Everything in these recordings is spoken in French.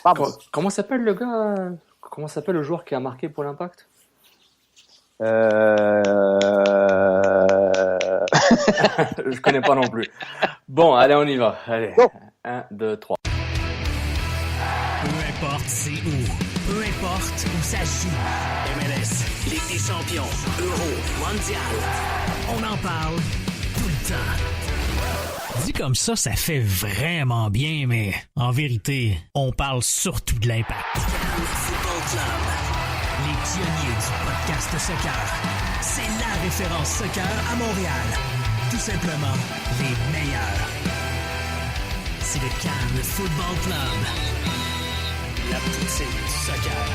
Vamos. Comment s'appelle le gars? Comment s'appelle le joueur qui a marqué pour l'Impact? Je connais pas non plus. Bon, allez, on y va. Allez, Go. 1, 2, 3. Peu importe c'est où, peu importe où ça se joue. MLS, Ligue des champions, Euro, Mondial. On en parle tout le temps. Dit comme ça fait vraiment bien, mais en vérité, on parle surtout de l'Impact. Football Club, les pionniers du podcast soccer. C'est la référence soccer à Montréal. Tout simplement, les meilleurs. C'est le Cannes Football Club. La poutine du soccer.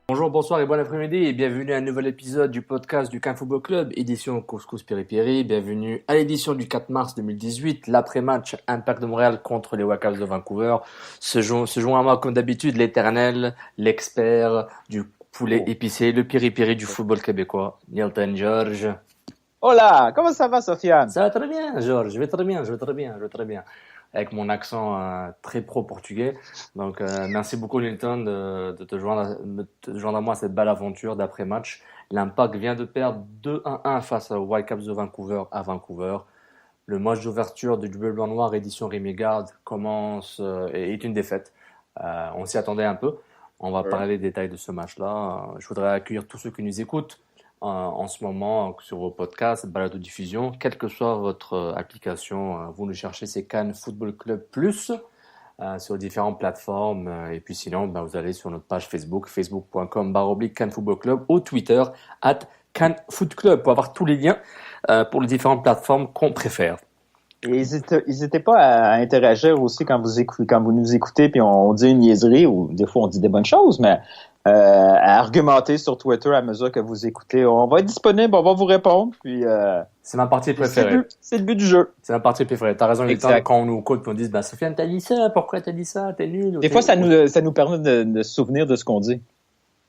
Bonjour, bonsoir et bon après-midi et bienvenue à un nouvel épisode du podcast du Cannes Football Club, édition Couscous Piri-Piri. Bienvenue à l'édition du 4 mars 2018, l'après-match Impact de Montréal contre les Whitecaps de Vancouver. Se joint à moi comme d'habitude l'éternel, l'expert du poulet épicé, le Piri-Piri du football québécois, Nilton Georges. Hola, comment ça va, Sofiane? Ça va très bien, Georges, je vais très bien. Avec mon accent très pro-portugais. Donc, merci beaucoup, Nilton, de te joindre à moi à cette belle aventure d'après-match. L'Impact vient de perdre 2-1 face aux Whitecaps de Vancouver à Vancouver. Le match d'ouverture du Bleu Blanc Noir édition Rémi Garde est une défaite. On s'y attendait un peu. On va parler des détails de ce match-là. Je voudrais accueillir tous ceux qui nous écoutent en ce moment sur vos podcasts, balado-diffusion, quelle que soit votre application, vous nous cherchez, c'est Cannes Football Club Plus sur différentes plateformes. Et puis sinon, vous allez sur notre page Facebook, facebook.com/Cannes Football Club, ou Twitter @CannesFootClub pour avoir tous les liens pour les différentes plateformes qu'on préfère. Et n'hésitez pas à interagir aussi quand vous nous écoutez, puis on dit une niaiserie, ou des fois on dit des bonnes choses, mais à argumenter sur Twitter à mesure que vous écoutez. On va être disponible, on va vous répondre. Puis c'est ma partie préférée. C'est le but du jeu. C'est ma partie préférée. T'as raison, quand on nous écoute, on dit Sofiane, t'as dit ça, pourquoi t'as dit ça, t'es nul. Des fois, ça nous permet de se souvenir de ce qu'on dit.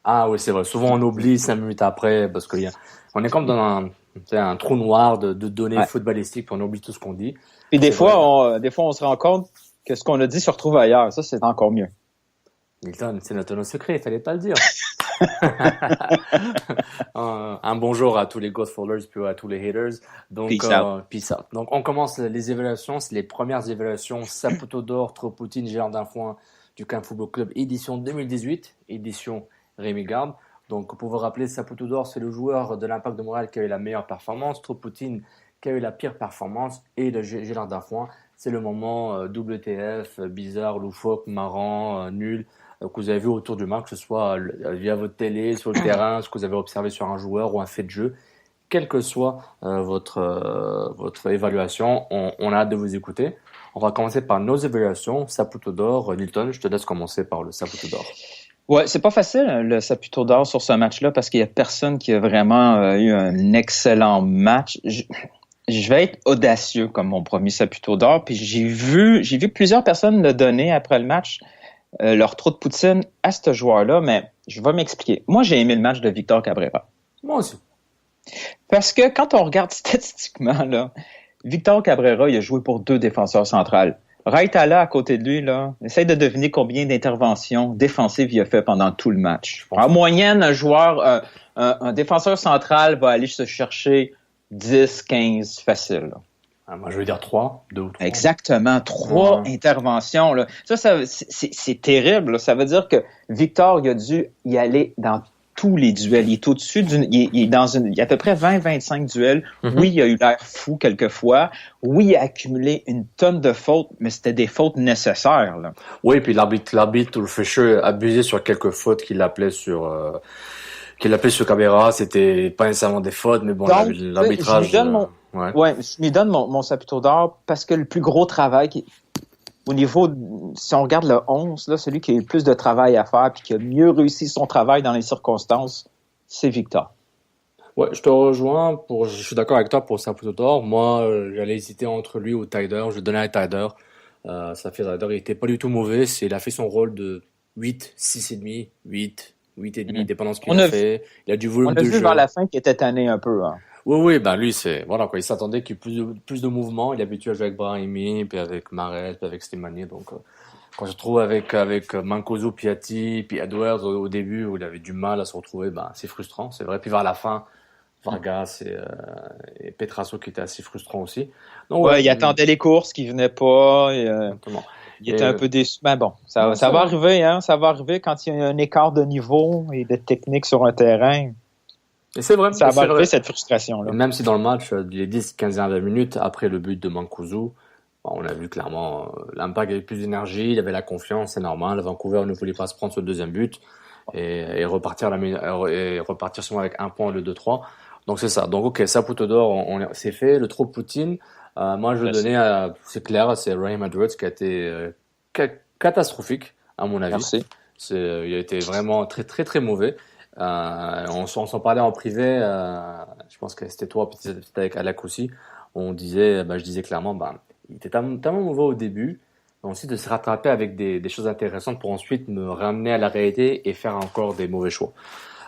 Ah oui, c'est vrai. Souvent, on oublie 5 minutes après parce on est comme dans un trou noir de données footballistiques, puis on oublie tout ce qu'on dit. Puis des fois, on se rend compte que ce qu'on a dit se retrouve ailleurs. Ça, c'est encore mieux. Milton, c'est notre secret, il fallait pas le dire. Un bonjour à tous les Godfallers puis à tous les haters. Donc, peace out. Donc, on commence les évaluations. C'est les premières évaluations Saputo d'or, Tropoutine, Gérard d'Infoin du Cannes Football Club, édition 2018, édition Rémi Garde. Donc, pour vous rappeler, Saputo d'or, c'est le joueur de l'Impact de Montréal qui a eu la meilleure performance. Tropoutine qui a eu la pire performance. Et le Gérard d'Infoin, c'est le moment WTF, bizarre, loufoque, marrant, nul, que vous avez vu autour du match, que ce soit via votre télé, sur le terrain, ce que vous avez observé sur un joueur ou un fait de jeu. Quelle que soit votre évaluation, on a hâte de vous écouter. On va commencer par nos évaluations. Saputo d'or, Nilton, je te laisse commencer par le Saputo d'or. Ouais, c'est pas facile le Saputo d'or sur ce match-là parce qu'il y a personne qui a vraiment eu un excellent match. Je vais être audacieux comme mon premier Saputo d'or, puis j'ai vu plusieurs personnes le donner après le match. Leur trop de poutine à ce joueur-là, mais je vais m'expliquer. Moi, j'ai aimé le match de Victor Cabrera. Moi aussi. Parce que quand on regarde statistiquement, là, Victor Cabrera, il a joué pour 2 défenseurs centrales. Raitala, à côté de lui, là, essaye de deviner combien d'interventions défensives il a fait pendant tout le match. En moyenne, un défenseur central va aller se chercher 10, 15 facile. Là. Moi, je veux dire 3, 2 ou 3. Exactement, 3 interventions. Là. Ça c'est terrible. Là. Ça veut dire que Victor, il a dû y aller dans tous les duels. Il est au-dessus il y a à peu près 20-25 duels. Mm-hmm. Oui, il a eu l'air fou quelquefois. Oui, il a accumulé une tonne de fautes, mais c'était des fautes nécessaires. Là. Oui, puis l'arbitre, le Fischer, abusé sur quelques fautes qu'il appelait sur Cabrera. C'était pas nécessairement des fautes, mais bon, donc, l'arbitrage... Je lui donne mon Saputo d'or parce que le plus gros travail, au niveau, si on regarde le 11, là, celui qui a eu le plus de travail à faire et qui a mieux réussi son travail dans les circonstances, c'est Victor. Ouais, je te rejoins. Je suis d'accord avec toi pour Saputo d'or. Moi, j'allais hésiter entre lui ou Taider. Je donnais à Taider. Ça fait Taider, il était pas du tout mauvais. Il a fait son rôle de 8, 6,5, 8 et demi, dépendant de ce qu'il a fait. Il a du volume de jeu. On a vu vers la fin qu'il était tanné un peu. Hein. Oui, ben lui, voilà quoi, il s'attendait qu'il y ait plus de mouvement. Il est habitué à jouer avec Brahimi, puis avec Mahrez, puis avec Slimani. Donc, quand je trouve avec Mancuso, Piatti, puis Edwards au début où il avait du mal à se retrouver, ben c'est frustrant, c'est vrai. Puis vers la fin, Vargas et Petrasso qui étaient assez frustrants aussi. Donc, Ouais, il attendait les courses qui venaient pas. exactement. Il était un peu déçu. Mais bon, ça va arriver, hein. Ça va arriver quand il y a un écart de niveau et de technique sur un terrain. Et c'est vrai. Ça va arriver, cette frustration-là. Même si dans le match, les 10-15 dernières minutes, après le but de Mancuso, on a vu clairement l'Impact avait plus d'énergie, il avait la confiance, c'est normal. Vancouver ne voulait pas se prendre ce deuxième but et repartir seulement avec un point au lieu de 3. Donc c'est ça. Donc ok, Saputo d'or, c'est fait. Le trop Poutine, moi je veux donner, c'est clair, c'est Raheem Edwards qui a été catastrophique à mon avis. Merci. Il a été vraiment très très très mauvais. On s'en parlait en privé. Je pense que c'était toi, peut-être avec Alec aussi. Je disais clairement, il était tellement mauvais au début, mais ensuite de se rattraper avec des choses intéressantes pour ensuite me ramener à la réalité et faire encore des mauvais choix.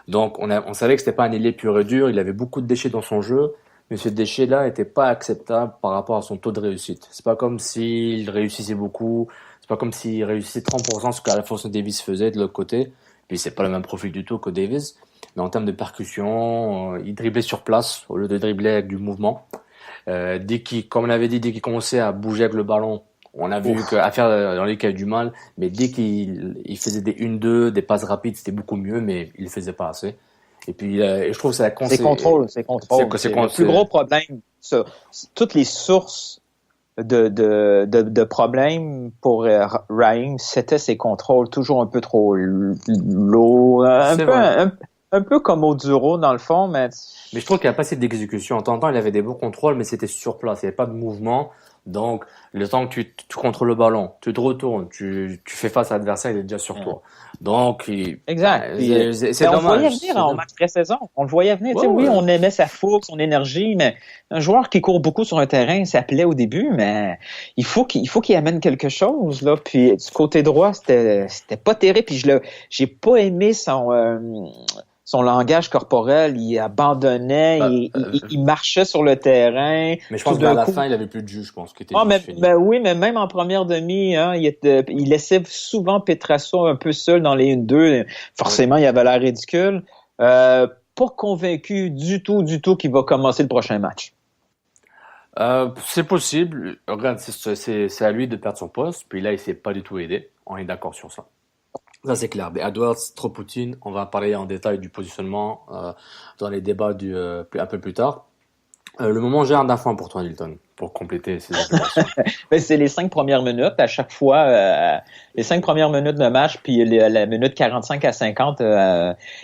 Donc on savait que c'était pas un ailier pur et dur. Il avait beaucoup de déchets dans son jeu, mais ce déchet-là était pas acceptable par rapport à son taux de réussite. C'est pas comme s'il réussissait beaucoup. C'est pas comme s'il réussissait 30%, ce qu'Alphonso Davies faisait de l'autre côté. Puis c'est pas le même profil du tout que Davis, mais en termes de percussion, il driblait sur place au lieu de dribbler avec du mouvement. Comme on avait dit, dès qu'il commençait à bouger avec le ballon, on a vu qu'à faire dans les cas du mal, mais dès qu'il faisait des 1-2, des passes rapides, c'était beaucoup mieux, mais il le faisait pas assez. Et puis et je trouve que c'est c'est contrôle. C'est le plus gros problème. Toutes les sources de problèmes pour Raheem, c'était ses contrôles, toujours un peu trop lourds, un peu comme Oduro dans le fond, mais je trouve qu'il n'y a pas assez d'exécution. En temps en temps, il avait des bons contrôles, mais c'était sur place, il n'y avait pas de mouvement. Donc, le temps que tu contrôles le ballon, tu te retournes, tu fais face à l'adversaire, il est déjà sur toi. Donc, exact. C'est dommage. On le voyait venir en match pré-saison. On le voyait venir. Oui, on aimait sa fougue, son énergie, mais un joueur qui court beaucoup sur un terrain, ça plaît au début, mais il faut qu'il amène quelque chose, là. Puis, du côté droit, c'était pas terrible. Puis, j'ai pas aimé son langage corporel, il abandonnait, il marchait sur le terrain. Mais je pense qu'à la fin, il avait plus de jus, je pense. Oui, mais même en première demi, hein, il laissait souvent Petrasso un peu seul dans les 1-2. Forcément, il avait l'air ridicule. Pas convaincu du tout qu'il va commencer le prochain match. C'est possible. Regarde, c'est à lui de perdre son poste. Puis là, il s'est pas du tout aidé. On est d'accord sur ça. Ça, c'est clair. Mais Edwards, trop Poutine. On va parler en détail du positionnement dans les débats un peu plus tard. Le moment gère d'un point pour toi, Nilton, pour compléter ces informations. C'est les 5 premières minutes. À chaque fois, les 5 premières minutes de match, puis la minute 45 à 50,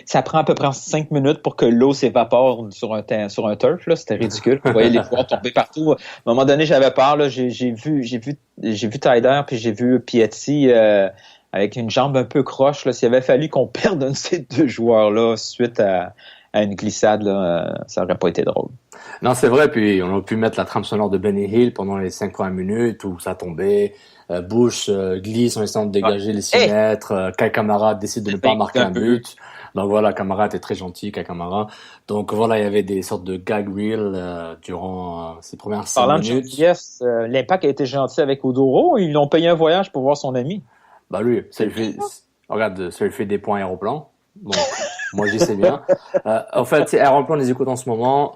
ça prend à peu près 5 minutes pour que l'eau s'évapore sur un turf. Là, c'était ridicule. Vous voyez les joueurs tomber partout. À un moment donné, j'avais peur. Là, j'ai vu Taider, puis j'ai vu Piatti avec une jambe un peu croche. Là, s'il avait fallu qu'on perde un de ces deux joueurs-là suite à une glissade, là, ça aurait pas été drôle. Non, c'est vrai. Puis on aurait pu mettre la trame sonore de Benny Hill pendant les 5 premières minutes où ça tombait. Bush glisse en essayant de dégager les 6 mètres. Kai Kamara décide de ne pas marquer un but. Donc voilà, Kamara était très gentil, Kai Kamara. Donc voilà, il y avait des sortes de gag reels durant ces premières 5 minutes. Parlant de gentillesse, l'Impact a été gentil avec Oduro. Ils l'ont payé un voyage pour voir son ami. Lui, ça lui fait des points aéroplan. Donc, moi, j'y sais bien. En fait, Aéroplan les écoute en ce moment.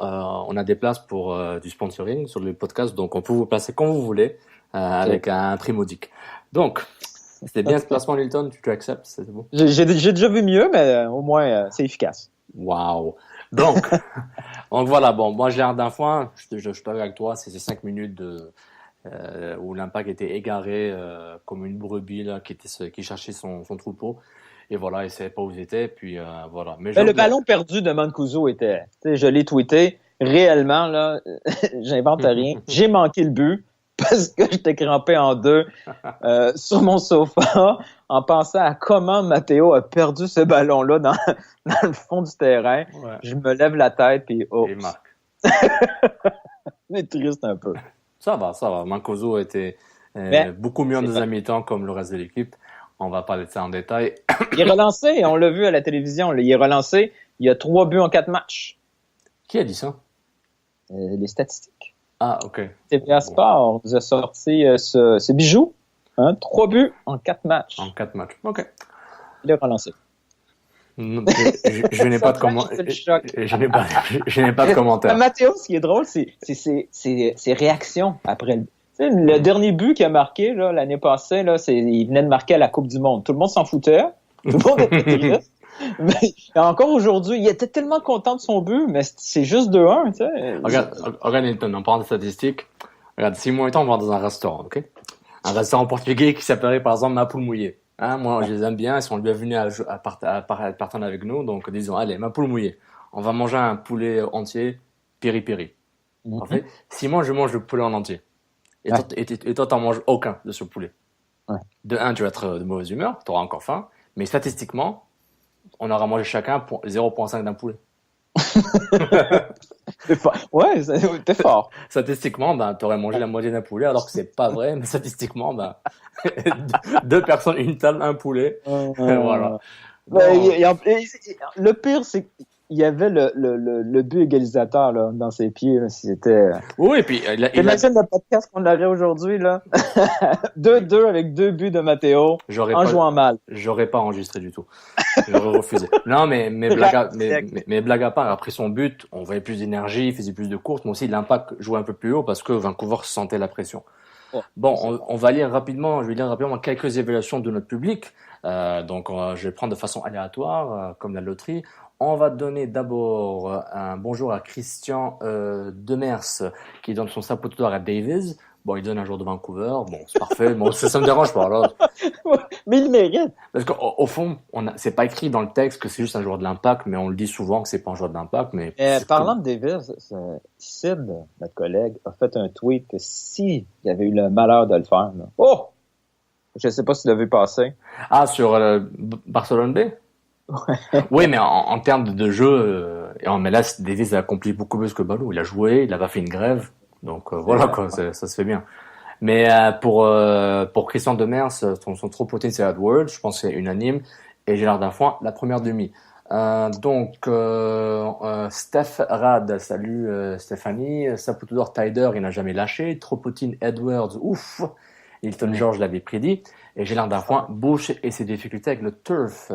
On a des places pour du sponsoring sur le podcast, donc on peut vous placer quand vous voulez avec un prix modique. Donc, c'était bien ce placement, Nilton. Tu acceptes, c'est bon. J'ai déjà vu mieux, mais au moins c'est efficace. Waouh. Donc voilà. Bon, moi, j'ai l'air d'un foin. Je suis avec toi. C'est ces 5 minutes où l'Impact était égaré comme une brebis là, qui cherchait son troupeau. Et voilà, il savait pas où il était, puis voilà. Mais le ballon perdu de Mancuso était, je l'ai tweeté, réellement, là, j'invente rien, j'ai manqué le but parce que j'étais crampé en deux sur mon sofa en pensant à comment Matteo a perdu ce ballon-là dans le fond du terrain. Ouais. Je me lève la tête, puis Et marque. C'est triste un peu. Ça va. Mancuso était beaucoup mieux en deuxième mi-temps comme le reste de l'équipe. On va parler de ça en détail. Il est relancé, on l'a vu à la télévision. Il est relancé. Il y a 3 buts en 4 matchs. Qui a dit ça? les statistiques. Ah, ok. TVA Sport nous a sorti ce bijou. 3 buts en 4 matchs. En 4 matchs. Ok. Il est relancé. Je n'ai pas de commentaire. Je n'ai pas de commentaire. Matteo, ce qui est drôle, c'est ses réactions après le dernier but qu'il a marqué là, l'année passée. Là, il venait de marquer à la Coupe du Monde. Tout le monde s'en foutait. Tout le monde était triste. Mais encore aujourd'hui, il était tellement content de son but, mais c'est juste 2-1. Tu sais. Regarde, Nilton, en parlant de statistiques, regarde, si moi et toi, on va dans un restaurant, ok? Un restaurant portugais qui s'appellerait par exemple Ma Poule Mouillée. Moi, je les aime bien, ils sont bien venus à partir avec nous, donc disons, allez, Ma Poule Mouillée. On va manger un poulet entier, piri-piri. En fait, si moi je mange le poulet en entier, et toi t'en manges aucun de ce poulet. Ouais. De un, tu vas être de mauvaise humeur, tu auras encore faim, mais statistiquement, on aura mangé chacun 0,5 d'un poulet. Ouais, t'es fort. Statistiquement, t'aurais mangé la moitié d'un poulet, alors que c'est pas vrai, mais statistiquement, 2 personnes, une table, un poulet. Voilà. Le pire, c'est qu'il y avait le but égalisateur là, dans ses pieds. Là, c'était... Oui, et puis... Imagine le podcast qu'on aurait aujourd'hui, là. 2-2 avec 2 buts de Matteo jouant mal. J'aurais pas enregistré du tout. J'aurais refusé. Non, mais blague à part, après son but, on voyait plus d'énergie, il faisait plus de courses, mais aussi l'impact jouait un peu plus haut parce que Vancouver sentait la pression. Bon, je vais lire rapidement quelques évaluations de notre public. Donc, je vais prendre de façon aléatoire, comme la loterie. On va donner d'abord un bonjour à Christian Demers, qui donne son sapotoir à Davis. Bon, il donne un jour de Vancouver. Bon, c'est parfait. Bon, ça me dérange pas, là. Mais il mérite. Parce qu'au fond, c'est pas écrit dans le texte que c'est juste un joueur de l'Impact, mais on le dit souvent que c'est pas un joueur de l'Impact, mais... parlant de Davis, Sid, notre collègue, a fait un tweet que s'il y avait eu le malheur de le faire, là, je sais pas si tu l'as vu passer. Ah, sur Barcelone B? Ouais. Oui, mais en termes de jeu, mais là, Davis a accompli beaucoup plus que Balou. Il a joué, il a pas fait une grève. Donc voilà quoi, ça se fait bien. Mais pour Christian Demers, son trop potin c'est Edwards, je pense que c'est unanime. Et Gérard Dafoin, la première demi. Steph Rad, salut Stéphanie. Saputo Tider, il n'a jamais lâché. Tropotin Edwards, ouf. Hilton George l'avait prédit. Et Gérard Dafoin, Bush et ses difficultés avec le turf.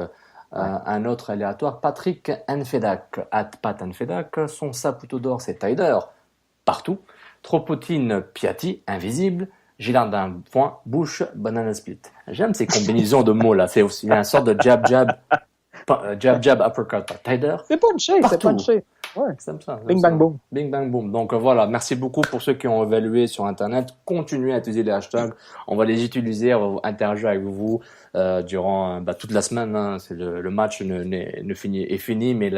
Un autre aléatoire, Patrick Anfedak, Pat Anfedak, son Saputo d'or c'est Tider, partout. Tropotine, Piatti, invisible. Gillard d'un point, Bush, banana split. J'aime ces combinaisons de mots là. C'est aussi une sorte de jab, uppercut. Tider. C'est punché. Ouais. C'est ça. Bing bang boom. Bing bang boom. Donc voilà. Merci beaucoup pour ceux qui ont évalué sur Internet. Continuez à utiliser les hashtags. On va les utiliser. On va interagir avec vous durant toute la semaine. Hein. C'est le match est fini, mais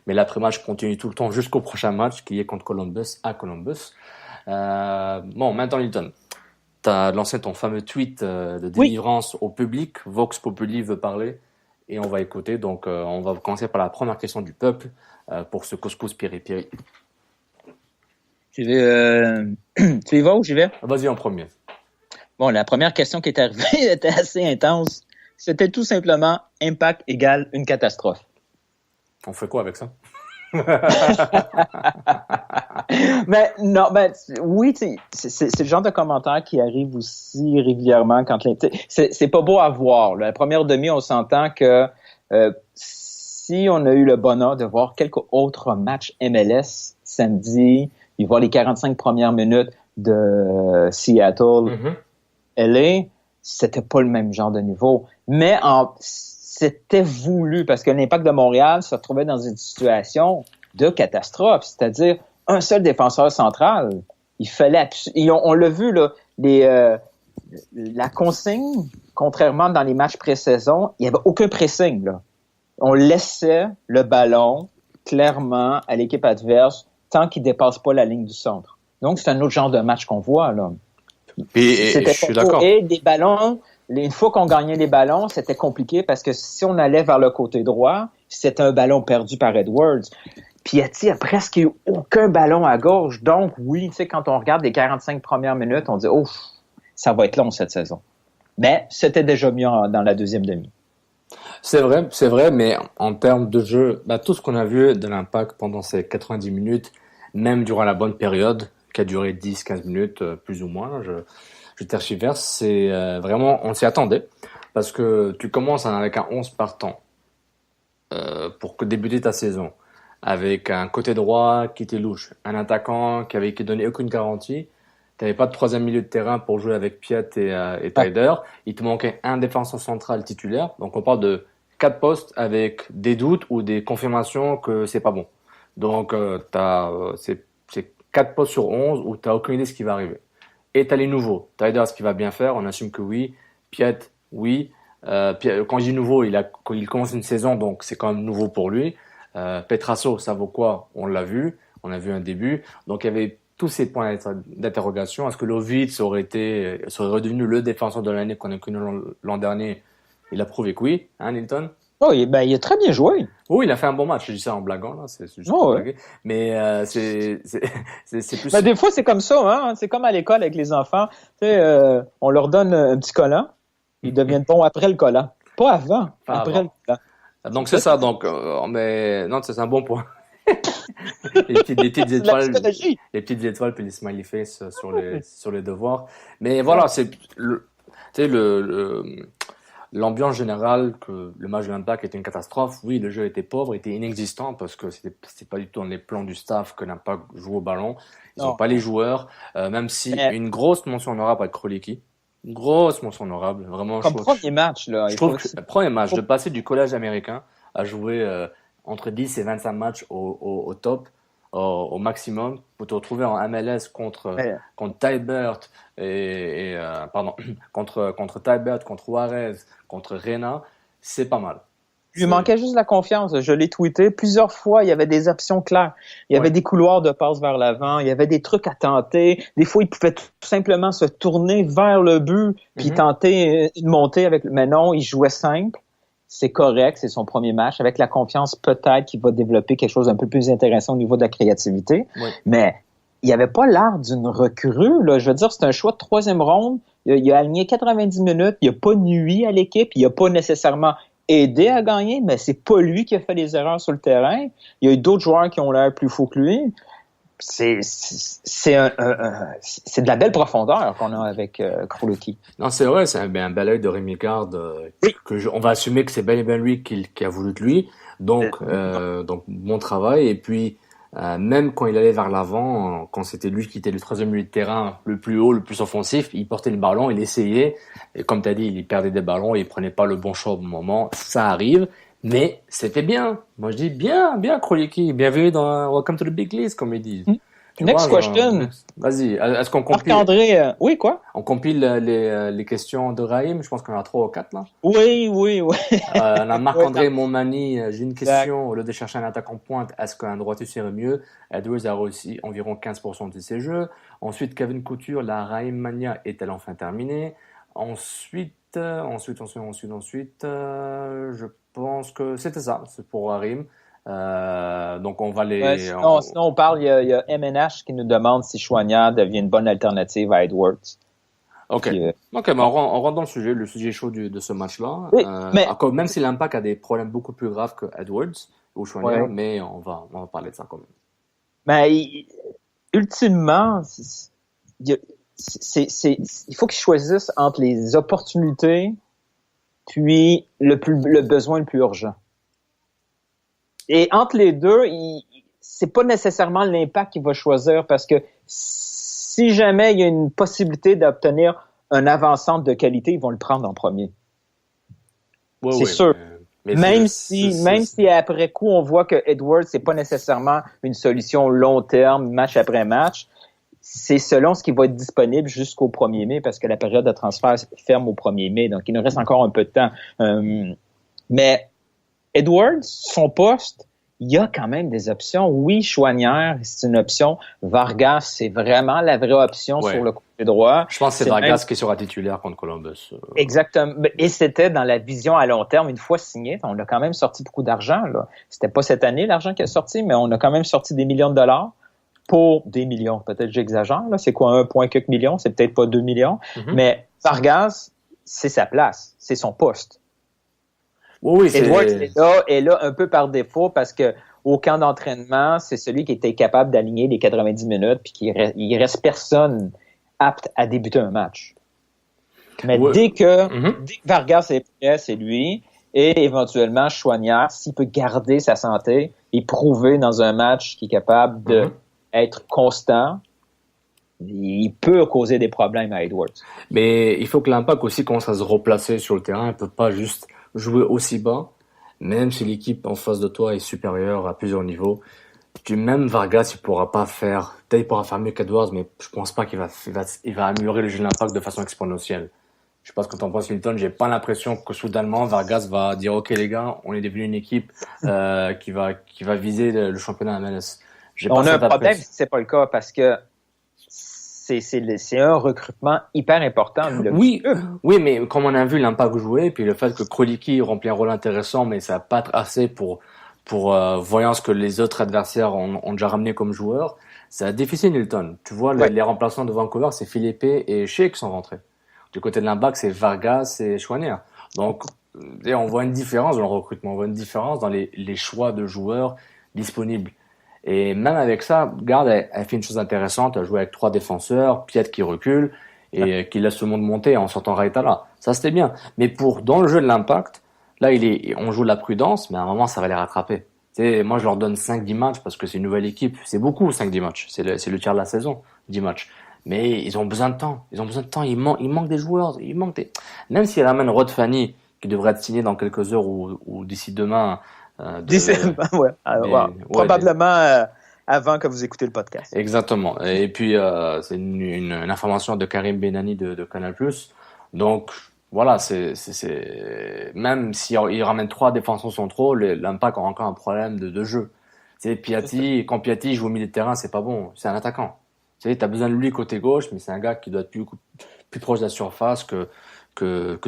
l'après-match continue tout le temps jusqu'au prochain match qui est contre Columbus à Columbus. Maintenant, Hilton, t'as lancé ton fameux tweet de délivrance au public. Vox Populi veut parler et on va écouter. Donc, on va commencer par la première question du peuple pour ce couscous piri-piri. Tu y vas ou j'y vais? Vas-y en premier. Bon, la première question qui est arrivée était assez intense. C'était tout simplement impact égale une catastrophe. On fait quoi avec ça? Oui, c'est le genre de commentaire qui arrive aussi régulièrement quand c'est pas beau à voir. La première demi, on s'entend que si on a eu le bonheur de voir quelques autres matchs MLS samedi, et voir les 45 premières minutes de Seattle, LA, c'était pas le même genre de niveau. Mais c'était voulu parce que l'Impact de Montréal se retrouvait dans une situation de catastrophe, c'est-à-dire un seul défenseur central. Il fallait on l'a vu là, la consigne, contrairement dans les matchs pré-saison, il y avait aucun pressing là. On laissait le ballon clairement à l'équipe adverse tant qu'il dépasse pas la ligne du centre. Donc c'est un autre genre de match qu'on voit là. Je suis d'accord. Et des ballons, une fois qu'on gagnait les ballons, c'était compliqué parce que si on allait vers le côté droit, c'était un ballon perdu par Edwards. Piatti a presque eu aucun ballon à gauche. Donc, oui, tu sais, quand on regarde les 45 premières minutes, on dit, ça va être long cette saison. Mais c'était déjà mieux dans la deuxième demi. C'est vrai, mais en termes de jeu, tout ce qu'on a vu de l'Impact pendant ces 90 minutes même durant la bonne période, qui a duré 10-15 minutes, plus ou moins, je tergiverse, c'est vraiment, on s'y attendait, parce que tu commences avec un 11 partant pour débuter ta saison, avec un côté droit qui était louche, un attaquant qui avait donné aucune garantie, t'avais pas de troisième milieu de terrain pour jouer avec Piet et Taider, il te manquait un défenseur central titulaire, donc on parle de 4 postes avec des doutes ou des confirmations que c'est pas bon. Donc c'est 4 postes sur 11 où t'as aucune idée de ce qui va arriver. Et t'as les nouveaux. Taider, ce qu'il va bien faire, on assume que oui. Piet, oui. Quand je dis nouveau, il commence une saison, donc c'est quand même nouveau pour lui. Petrasso, ça vaut quoi? On l'a vu. On a vu un début. Donc il y avait tous ces points d'interrogation. Est-ce que Lovitz serait redevenu le défenseur de l'année qu'on a connu l'an dernier? Il a prouvé que oui, hein, Nilton? Oh, il a très bien joué. Oui, il a fait un bon match. Je dis ça en blaguant, là. C'est juste pour blaguer. Mais c'est plus. Ben, des fois, c'est comme ça, hein. C'est comme à l'école avec les enfants. Tu sais, on leur donne un petit collant. Ils deviennent bons après le collant. Pas avant. Après le collant. Donc c'est ça. Donc non, c'est un bon point. les petites étoiles puis les smiley face sur les devoirs. Mais voilà, c'est l'ambiance générale que le match de l'Impact était une catastrophe. Oui, le jeu était pauvre, était inexistant parce que c'était pas du tout dans les plans du staff que l'Impact joue au ballon. Ils n'ont pas les joueurs, même si une grosse mention honorable avec Kroliki. Une grosse mention honorable, vraiment. Comme premier match, là. Je trouve que le premier match, de passer du collège américain à jouer entre 10 et 25 matchs au top, au maximum, pour te retrouver en MLS contre Taibert contre Taibert, contre Juarez, contre Reina, c'est pas mal. Il lui manquait juste la confiance. Je l'ai tweeté plusieurs fois. Il y avait des options claires. Il y avait des couloirs de passe vers l'avant. Il y avait des trucs à tenter. Des fois, il pouvait tout simplement se tourner vers le but puis tenter une montée avec. Mais non, il jouait simple. C'est correct. C'est son premier match. Avec la confiance, peut-être qu'il va développer quelque chose d'un peu plus intéressant au niveau de la créativité. Oui. Mais il n'y avait pas l'air d'une recrue, là. Je veux dire, c'est un choix de troisième ronde. Il a aligné 90 minutes. Il n'a pas nui à l'équipe. Il n'a pas nécessairement aidé à gagner, mais c'est pas lui qui a fait les erreurs sur le terrain. Il y a eu d'autres joueurs qui ont l'air plus faux que lui. C'est de la belle profondeur qu'on a avec Kroliki. Non, c'est vrai, c'est un bel œil de Rémi Garde. On va assumer que c'est bel et bien lui qui a voulu de lui. Donc bon travail. Et puis même quand il allait vers l'avant, quand c'était lui qui était le troisième milieu de terrain le plus haut, le plus offensif, il portait le ballon, il essayait. Et comme tu as dit, il perdait des ballons et il prenait pas le bon choix au bon moment. Ça arrive, mais c'était bien. Moi, je dis bien Kroliki. Bienvenue dans Welcome to the Big League, comme ils disent. Next question. Vas-y. Est-ce qu'on compile? Marc-André, oui, quoi? On compile les questions de Raïm. Je pense qu'on en a 3 ou 4, là. Oui. On a Marc-André Montmani. J'ai une question. Au lieu de chercher un attaquant pointe, est-ce qu'un droitier serait mieux? Edwards a réussi environ 15% de ses jeux. Ensuite, Kevin Couture, la Raïm Mania est-elle enfin terminée? Ensuite, je pense que c'était ça. C'est pour Raïm. Donc on va les. Sinon on parle. Il y a MNH qui nous demande si Choignard devient une bonne alternative à Edwards. Ok. Mais on rentre dans le sujet chaud de ce match-là. Oui, même si l'Impact a des problèmes beaucoup plus graves que Edwards ou Choignard, mais on va parler de ça quand même. Mais ultimement, il faut qu'ils choisissent entre les opportunités puis le besoin le plus urgent. Et entre les deux, c'est pas nécessairement l'Impact qui va choisir parce que si jamais il y a une possibilité d'obtenir un avant-centre de qualité, ils vont le prendre en premier. C'est sûr. Mais même si après coup, on voit que Edwards, c'est pas nécessairement une solution long terme, match après match, c'est selon ce qui va être disponible jusqu'au 1er mai parce que la période de transfert ferme au 1er mai. Donc, il nous reste encore un peu de temps. Mais Edwards, son poste, il y a quand même des options. Oui, Choignard, c'est une option. Vargas, c'est vraiment la vraie option sur le côté droit. Je pense que c'est Vargas qui sera titulaire contre Columbus. Exactement. Et c'était dans la vision à long terme. Une fois signé, on a quand même sorti beaucoup d'argent, là. C'était pas cette année l'argent qui est sorti, mais on a quand même sorti des millions de dollars pour des millions. Peut-être j'exagère, là. C'est quoi, 1 quelques millions? C'est peut-être pas 2 millions. Mm-hmm. Mais Vargas, c'est sa place. C'est son poste. Oui, Edwards est là un peu par défaut parce que au camp d'entraînement, c'est celui qui était capable d'aligner les 90 minutes puis il reste personne apte à débuter un match. Mais dès que Vargas est prêt, c'est lui. Et éventuellement, Choinière, s'il peut garder sa santé et prouver dans un match qu'il est capable d'être constant, il peut causer des problèmes à Edwards. Mais il faut que l'Impact aussi commence à se replacer sur le terrain. Il ne peut pas juste jouer aussi bas, même si l'équipe en face de toi est supérieure à plusieurs niveaux. Même Vargas, il pourra faire mieux qu'Edwards, mais je pense pas qu'il va améliorer le jeu de l'Impact de façon exponentielle. Je sais pas ce que t'en penses, Hilton. J'ai pas l'impression que soudainement Vargas va dire OK les gars, on est devenu une équipe qui va viser le championnat MLS. On a un problème si c'est pas le cas parce que c'est un recrutement hyper important. Oui, mais comme on a vu l'Impact jouer, puis le fait que Kroliki remplit un rôle intéressant, mais ça va pas être assez pour voyant ce que les autres adversaires ont déjà ramené comme joueurs, c'est difficile, Hilton. Tu vois, les remplaçants de Vancouver, c'est Philippe et Shea qui sont rentrés. Du côté de l'Impact, c'est Vargas et Choinière. Donc, on voit une différence dans le recrutement, on voit une différence dans les choix de joueurs disponibles. Et même avec ça, Garde, elle fait une chose intéressante, elle joue avec 3 défenseurs, Piet qui recule et qui laisse le monde monter en sortant Raitala. Ça, c'était bien. Mais dans le jeu de l'Impact, là, on joue de la prudence, mais à un moment, ça va les rattraper. Moi, je leur donne 5-10 matchs parce que c'est une nouvelle équipe. C'est beaucoup, 5-10 matchs. C'est le tiers de la saison, 10 matchs. Mais ils ont besoin de temps. Il manque des joueurs. Même s'ils ramènent Rod Fanny, qui devrait être signé dans quelques heures ou d'ici demain. Probablement avant que vous écoutez le podcast. Exactement. Et puis, c'est une information de Karim Benani de Canal+. Donc, voilà, même s'il ramène 3 défenseurs centraux, l'Impact a encore un problème de jeu. Piatti, quand Piatti joue au milieu de terrain, c'est pas bon. C'est un attaquant. T'as besoin de lui côté gauche, mais c'est un gars qui doit être plus proche de la surface que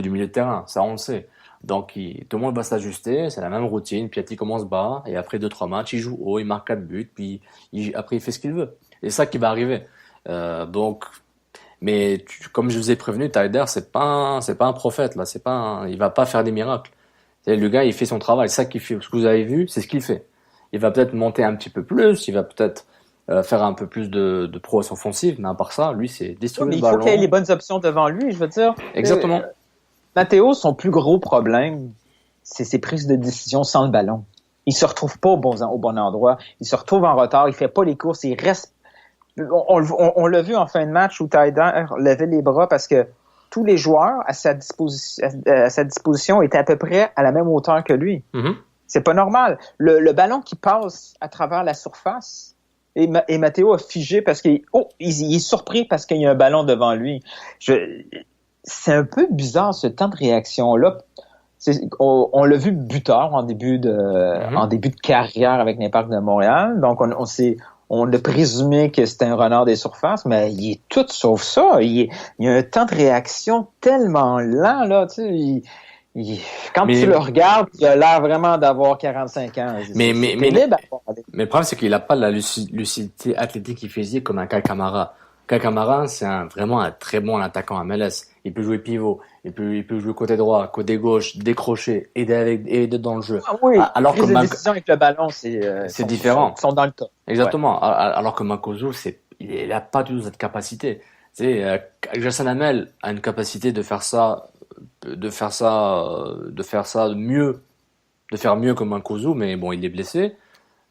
du milieu de terrain. Ça, on le sait. Donc, tout le monde va s'ajuster. C'est la même routine. Piatti commence bas, et après 2-3 matchs, il joue haut, il marque 4 buts, puis après, il fait ce qu'il veut. Et c'est ça qui va arriver. Mais comme je vous ai prévenu, Taider, c'est pas un prophète, là. Il va pas faire des miracles. Le gars, il fait son travail. C'est ça qu'il fait. Ce que vous avez vu, c'est ce qu'il fait. Il va peut-être monter un petit peu plus. Il va peut-être faire un peu plus de prouesse offensive, mais à part ça, lui, c'est distribuer le ballon. Il faut qu'il y ait les bonnes options devant lui, je veux dire. Exactement. Matteo, son plus gros problème, c'est ses prises de décision sans le ballon. Il se retrouve pas au bon endroit. Il se retrouve en retard. Il fait pas les courses. Il reste. On l'a vu en fin de match où Taider levait les bras parce que tous les joueurs à sa disposition étaient à peu près à la même hauteur que lui. Mm-hmm. C'est pas normal. Le ballon qui passe à travers la surface. Et Matteo a figé parce qu'il est surpris parce qu'il y a un ballon devant lui. C'est un peu bizarre ce temps de réaction-là. On l'a vu buteur en début de carrière avec l'Impact de Montréal. Donc on a présumé que c'était un renard des surfaces, mais il est tout sauf ça. Il y a un temps de réaction tellement lent là. Tu sais, quand tu le regardes, il a l'air vraiment d'avoir 45 ans. Mais le problème, c'est qu'il n'a pas la lucidité athlétique et physique comme un Kyle Kamara. Kyle Kamara, c'est vraiment un très bon attaquant à MLS. Il peut jouer pivot, il peut jouer côté droit, côté gauche, décrocher, aider dans le jeu. Ah oui, alors que les décisions avec le ballon, c'est différent. Sont dans le tas. Exactement. Ouais. Alors que Mancuso, il n'a pas du tout cette capacité. Jason Hamel a une capacité de faire mieux que Mancuso, mais bon, il est blessé.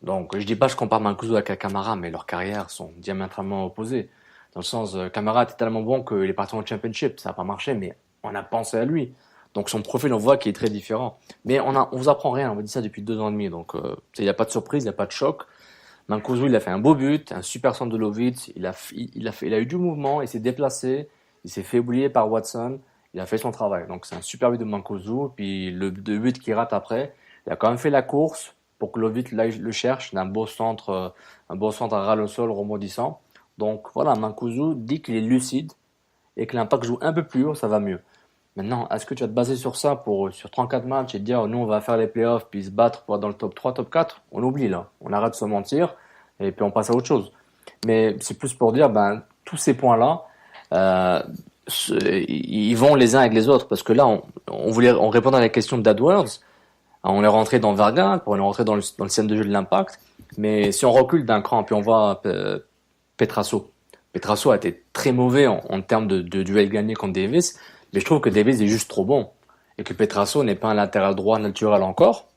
Donc, je dis pas que je compare Mancuso avec Kamara, mais leurs carrières sont diamétralement opposées. Dans le sens, Kamara était tellement bon qu'il est parti en championship, ça n'a pas marché, mais on a pensé à lui. Donc, son profil, on voit qu'il est très différent. Mais on vous apprend rien, on vous dit ça depuis 2 ans et demi, donc il n'y a pas de surprise, il n'y a pas de choc. Mancuso, il a fait un beau but, un super centre de Lovitz, il a eu du mouvement, il s'est déplacé, il s'est fait oublier par Watson, il a fait son travail. Donc, c'est un super but de Mancuso, puis le but qu'il rate après, il a quand même fait la course pour que Lovitz le cherche, d'un beau centre à ras le sol rebondissant. Donc voilà, Mancuso dit qu'il est lucide et que l'Impact joue un peu plus haut, ça va mieux. Maintenant, est-ce que tu vas te baser sur ça sur 34 matchs et te dire nous on va faire les playoffs puis se battre pour être dans le top 3, top 4 ? On oublie là, on arrête de se mentir et puis on passe à autre chose. Mais c'est plus pour dire tous ces points-là, ils vont les uns avec les autres parce que là on répond à la question d'Edwards. On est rentré dans Vargas, on est rentré dans le système de jeu de l'Impact. Mais si on recule d'un cran, puis on voit Petrasso. Petrasso a été très mauvais en termes de duel gagné contre Davis, mais je trouve que Davis est juste trop bon. Et que Petrasso n'est pas un latéral droit naturel encore.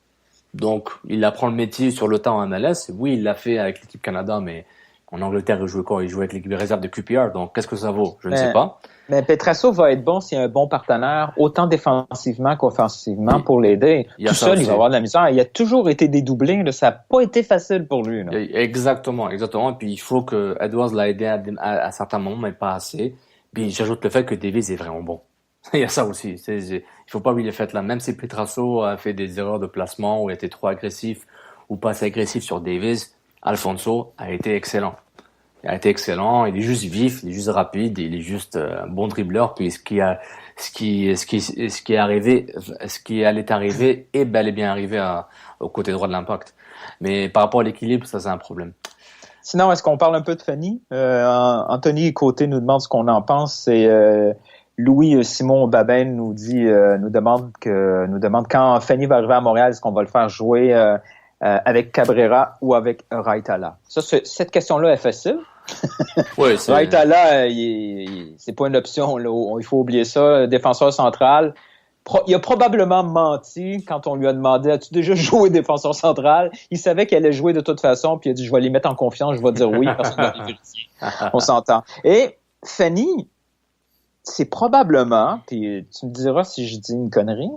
Donc, il apprend le métier sur le temps en MLS. Oui, il l'a fait avec l'équipe Canada, mais en Angleterre, il jouait quoi? Il jouait avec l'équipe réserve de QPR. Donc, qu'est-ce que ça vaut? Je ne sais pas. Mais Petrasso va être bon s'il y a un bon partenaire, autant défensivement qu'offensivement, pour l'aider. Tout seul, il va avoir de la misère. Il a toujours été dédoublé. Là. Ça n'a pas été facile pour lui. Là. Exactement. Et puis, il faut que Edwards l'a aidé à certains moments, mais pas assez. Puis, j'ajoute le fait que Davis est vraiment bon. Il y a ça aussi. Il faut pas oublier le fait là. Même si Petrasso a fait des erreurs de placement ou a été trop agressif ou pas assez agressif sur Davis, Alfonso a été excellent. Il a été excellent. Il est juste vif, il est juste rapide, il est juste un bon dribbleur. Puis ce qui allait arriver est bel et bien arrivé au côté droit de l'Impact. Mais par rapport à l'équilibre, ça c'est un problème. Sinon, est-ce qu'on parle un peu de Fanny? Anthony Côté nous demande ce qu'on en pense. C'est Louis-Simon Babin nous demande quand Fanny va arriver à Montréal, est-ce qu'on va le faire jouer avec Cabrera ou avec Raitala? Ça, cette question-là est facile. Oui, Raitala, c'est pas une option. Là. Il faut oublier ça. Défenseur central. Il a probablement menti quand on lui a demandé « As-tu déjà joué défenseur central? » Il savait qu'elle allait jouer de toute façon, puis il a dit « Je vais les mettre en confiance, je vais dire oui, parce qu'on va les vérifier. » On s'entend. Et Fanny, c'est probablement, puis tu me diras si je dis une connerie,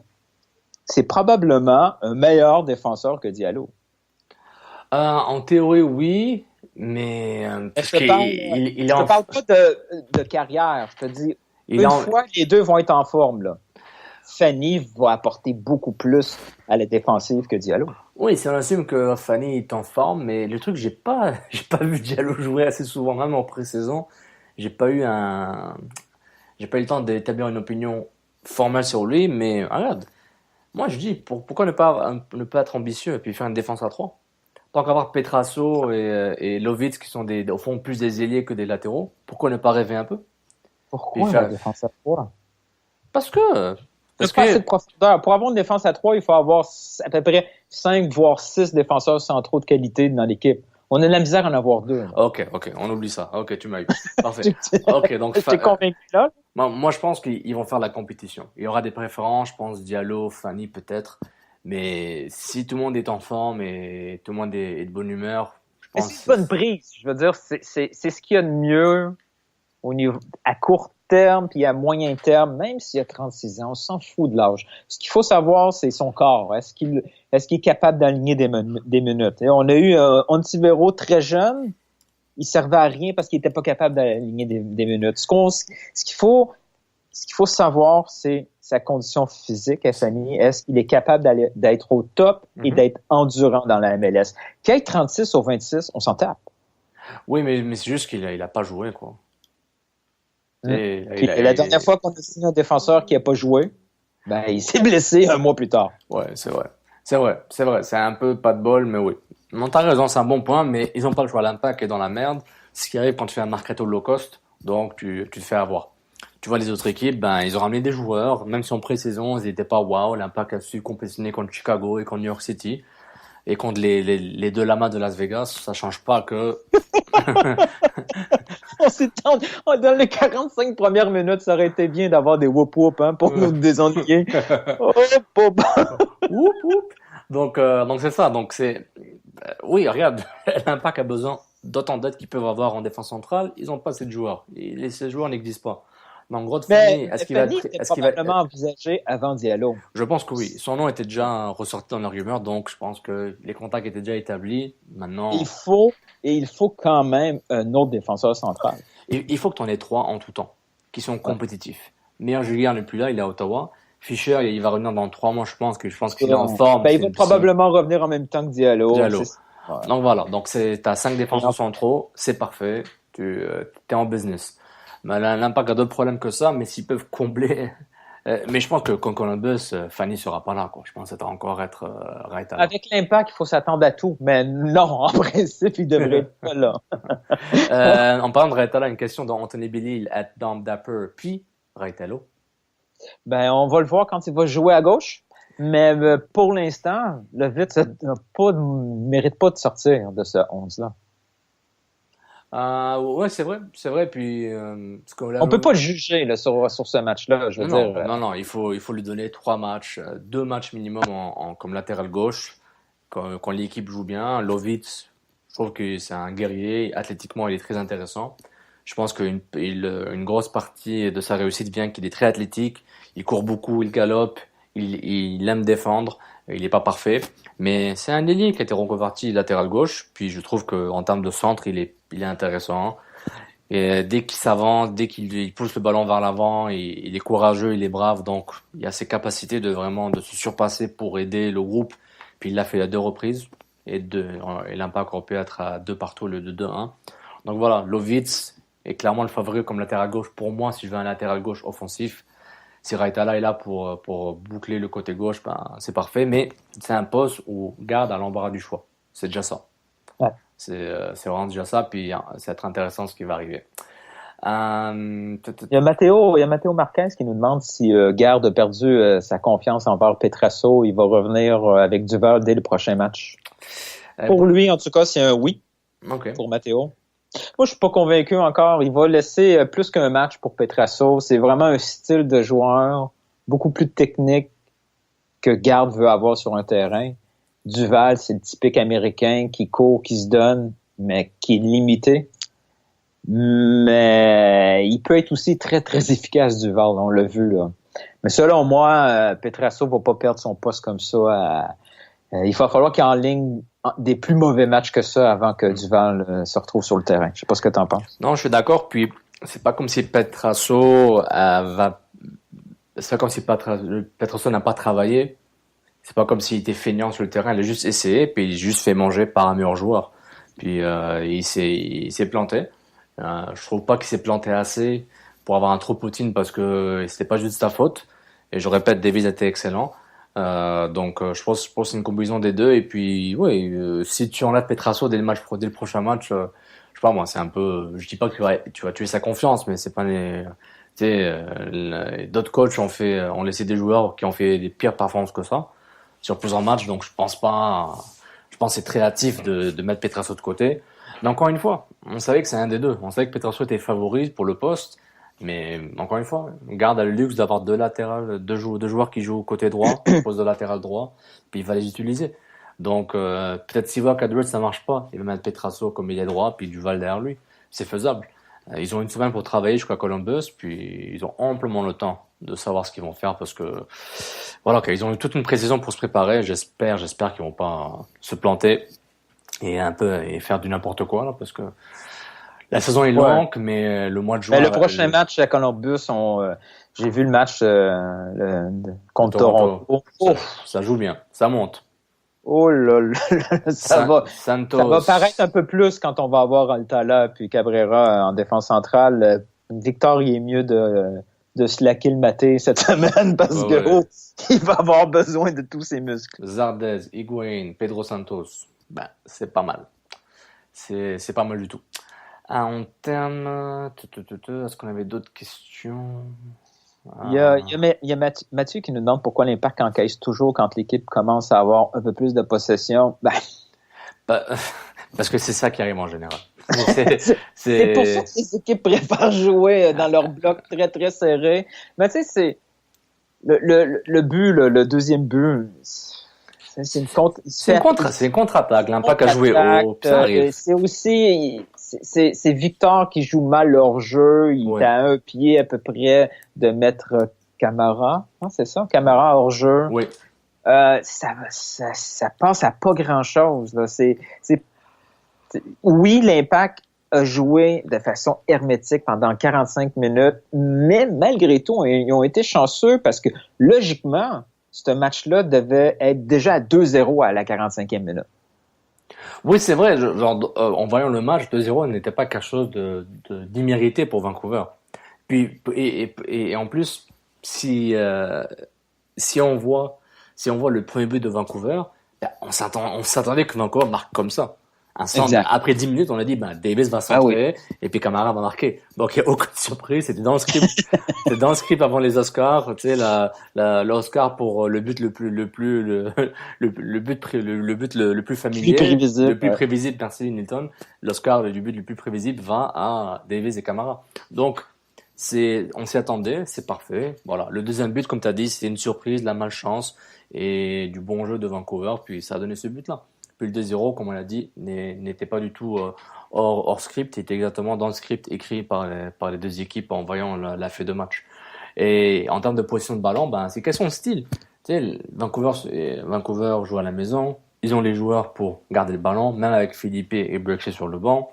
c'est probablement un meilleur défenseur que Diallo. En théorie, oui, mais je te parle pas de carrière. Je te dis, fois les deux vont être en forme, là, Fanny va apporter beaucoup plus à la défensive que Diallo. Oui, si on assume que Fanny est en forme, mais le truc, j'ai pas vu Diallo jouer assez souvent, même en pré-saison. J'ai pas eu le temps d'établir une opinion formelle sur lui, mais regarde. Moi, je dis, pourquoi ne pas être ambitieux et puis faire une défense à 3? Tant qu'avoir Petrasso et Lovitz qui sont au fond plus des ailiers que des latéraux, pourquoi ne pas rêver un peu? Pourquoi la défense à 3? Parce que assez de profondeur. Pour avoir une défense à 3, il faut avoir à peu près 5 voire 6 défenseurs centraux de qualité dans l'équipe. On a de la misère à en avoir 2. Ok, on oublie ça. Ok, tu m'as eu. Parfait. Ok, donc t'es convaincu là? Moi, je pense qu'ils vont faire la compétition. Il y aura des préférences, je pense Diallo, Fanny peut-être. Mais si tout le monde est en forme et tout le monde est de bonne humeur, je pense. C'est une bonne prise. Je veux dire, c'est ce qu'il y a de mieux au niveau à court terme puis à moyen terme, même s'il a 36 ans, on s'en fout de l'âge. Ce qu'il faut savoir, c'est son corps. Est-ce qu'il est capable d'aligner des minutes? Et on a eu Ontivero très jeune, il servait à rien parce qu'il était pas capable d'aligner des minutes. Ce qu'il faut savoir, c'est sa condition physique, Fanny. Est-ce qu'il est capable d'être au top et d'être endurant dans la MLS? Qu'il ait 36 ou 26, on s'en tape. Oui, mais c'est juste qu'il a pas joué, quoi. La dernière fois qu'on a signé un défenseur qui n'a pas joué, il s'est blessé un mois plus tard. Ouais, c'est vrai. C'est un peu pas de bol, mais oui. Non, t'as raison, c'est un bon point, mais ils n'ont pas le choix. L'Impact est dans la merde. Ce qui arrive quand tu fais un mercato low cost, donc tu te fais avoir. Tu vois les autres équipes, ils ont ramené des joueurs, même si en pré-saison, ils n'étaient pas waouh. L'Impact a su compétitionner contre Chicago et contre New York City. Et contre les deux lamas de Las Vegas, ça change pas que... On s'est tendu. Dans les 45 premières minutes, ça aurait été bien d'avoir des whoop-whoop pour nous désennuyer. Whoop-whoop. Donc c'est ça. Donc oui, regarde, l'Impact a besoin d'autant d'aides qu'ils peuvent avoir en défense centrale. Ils n'ont pas assez de joueurs. Ces joueurs n'existent pas. Donc, gros de Fanny, est-ce qu'il va être envisagé avant Diallo? Je pense que oui. Son nom était déjà ressorti dans la rumeur, donc je pense que les contacts étaient déjà établis. Maintenant, il faut quand même un autre défenseur central. Il faut que tu en aies 3 en tout temps, qui sont compétitifs. Meilleur Julien n'est plus là, il est à Ottawa. Fischer, il va revenir dans 3 mois, je pense qu'il est en forme. Il va probablement revenir en même temps que Diallo. Ouais. Donc voilà, donc t'as 5 défenseurs centraux, c'est parfait, t'es en business. Mais l'Impact a d'autres problèmes que ça, mais s'ils peuvent combler... mais je pense que contre Columbus, Fanny sera pas là, quoi. Je pense que ça va encore être Raitala. Avec l'Impact, il faut s'attendre à tout. Mais non, en principe, il devrait être pas là. En parlant de Raitala, une question d'Anthony Billy, Dom Dapper, puis Raitalo. On va le voir quand il va jouer à gauche. Mais pour l'instant, le Vite ne mérite pas de sortir de ce 11-là. Ouais, c'est vrai. Puis, On peut pas le juger là, sur ce match-là, je veux dire. Non, il faut lui donner 3 matchs, 2 matchs minimum comme latéral gauche, quand l'équipe joue bien. Lovitz, je trouve que c'est un guerrier, athlétiquement, il est très intéressant. Je pense une grosse partie de sa réussite vient qu'il est très athlétique, il court beaucoup, il galope, il aime défendre, il n'est pas parfait, mais c'est un ailier qui a été reconverti latéral gauche, puis je trouve qu'en termes de centre, il est intéressant. Et dès qu'il s'avance, dès qu'il pousse le ballon vers l'avant, il est courageux, il est brave, donc il a ses capacités de vraiment de se surpasser pour aider le groupe, puis il l'a fait à 2 reprises, et l'impact aurait pu être à 2 partout, le 2-1. Donc voilà, Lovitz est clairement le favori comme latéral gauche pour moi. Si je veux un latéral gauche offensif, si Raitala est là pour boucler le côté gauche, c'est parfait. Mais c'est un poste où Garde a l'embarras du choix. C'est déjà ça. Ouais. C'est vraiment déjà ça. Puis ça va être intéressant ce qui va arriver. Il y a Matteo Marquez qui nous demande si Garde a perdu sa confiance envers Petrasso. Il va revenir avec Duval dès le prochain match. Pour lui, en tout cas, c'est un oui. Okay. Pour Matteo. Moi, je suis pas convaincu encore. Il va laisser plus qu'un match pour Petrasso. C'est vraiment un style de joueur beaucoup plus technique que Garde veut avoir sur un terrain. Duval, c'est le typique américain qui court, qui se donne, mais qui est limité. Mais il peut être aussi très, très efficace, Duval. On l'a vu, là. Mais selon moi, Petrasso va pas perdre son poste comme ça. Il va falloir qu'il enligne des plus mauvais matchs que ça avant que Duval se retrouve sur le terrain. Je sais pas ce que tu en penses. Non, je suis d'accord. Puis c'est pas comme si Petrasso c'est pas comme si Petrasso n'a pas travaillé. C'est pas comme s'il était feignant sur le terrain. Il a juste essayé, puis il a juste fait manger par un meilleur joueur. Puis il s'est planté. Je trouve pas qu'il s'est planté assez pour avoir un trop Poutine parce que c'était pas juste sa faute. Et je répète, Davies était excellent. Donc je pense que c'est une combinaison des deux. Et puis si tu enlèves Petrasso dès le prochain match, je sais pas moi, c'est un peu, je dis pas que tu vas tuer sa confiance, mais c'est pas d'autres coachs ont laissé des joueurs qui ont fait des pires performances que ça sur plusieurs matchs. Donc je pense que c'est très hâtif de mettre Petrasso de côté. Mais encore une fois, on savait que c'est un des deux. On savait que Petrasso était favori pour le poste. Mais encore une fois, Garde a le luxe d'avoir deux joueurs qui jouent au côté droit, au poste de latéral droit, puis il va les utiliser. Donc peut-être s'il voit qu'à droite ça marche pas, il va mettre Petrasso comme il est droit, puis Duval derrière lui. C'est faisable. Ils ont une semaine pour travailler jusqu'à Columbus, puis ils ont amplement le temps de savoir ce qu'ils vont faire parce que voilà, ils ont eu toute une pré-saison pour se préparer. J'espère qu'ils vont pas se planter et faire du n'importe quoi là, parce que la saison est longue, mais le mois de juin. Le prochain match à Columbus, j'ai vu le match contre Toronto. Ça joue bien, ça monte. Oh là là, ça va paraître un peu plus quand on va avoir Altala puis Cabrera en défense centrale. Victor, il est mieux de slacker le maté cette semaine parce il va avoir besoin de tous ses muscles. Zardes, Higuaín, Pedro Santos, c'est pas mal. C'est pas mal du tout. En termes, est-ce qu'on avait d'autres questions? Il y a Mathieu qui nous demande pourquoi l'Impact encaisse toujours quand l'équipe commence à avoir un peu plus de possession. Parce que c'est ça qui arrive en général. C'est pour ça que les équipes préfèrent jouer dans leur bloc très très serré. Mais tu sais, c'est le but, le deuxième but. C'est une contre-attaque. L'Impact a joué haut, ça arrive. C'est aussi, c'est Victor qui joue mal leur jeu. Il est à un pied à peu près de mettre Camara. Non, c'est ça? Camara hors jeu. Oui. Ça passe à pas grand-chose, là. Oui, l'Impact a joué de façon hermétique pendant 45 minutes, mais malgré tout, ils ont été chanceux parce que, logiquement, ce match-là devait être déjà à 2-0 à la 45e minute. Oui, c'est vrai. En voyant le match, 2-0 n'était pas quelque chose d'immérité pour Vancouver. Puis, et en plus, si on voit le premier but de Vancouver, on s'attendait que Vancouver marque comme ça. Après 10 minutes, on a dit, Davis va centrer, et puis Camara va marquer. Donc, il n'y a aucune surprise. C'était dans le script. C'était dans le script avant les Oscars. Tu sais, l'Oscar pour le but le plus familier. Le plus prévisible, merci Nilton. L'Oscar du but le plus prévisible va à Davis et Camara. Donc, on s'y attendait, c'est parfait. Voilà. Le deuxième but, comme tu as dit, c'est une surprise, de la malchance et du bon jeu de Vancouver, puis ça a donné ce but-là. Puis le 2-0, comme on l'a dit, n'était pas du tout hors script, il était exactement dans le script écrit par les deux équipes en voyant la feuille de match. Et en termes de position de ballon, c'est question de style. Tu sais, Vancouver joue à la maison, ils ont les joueurs pour garder le ballon, même avec Philippe et Brek sur le banc.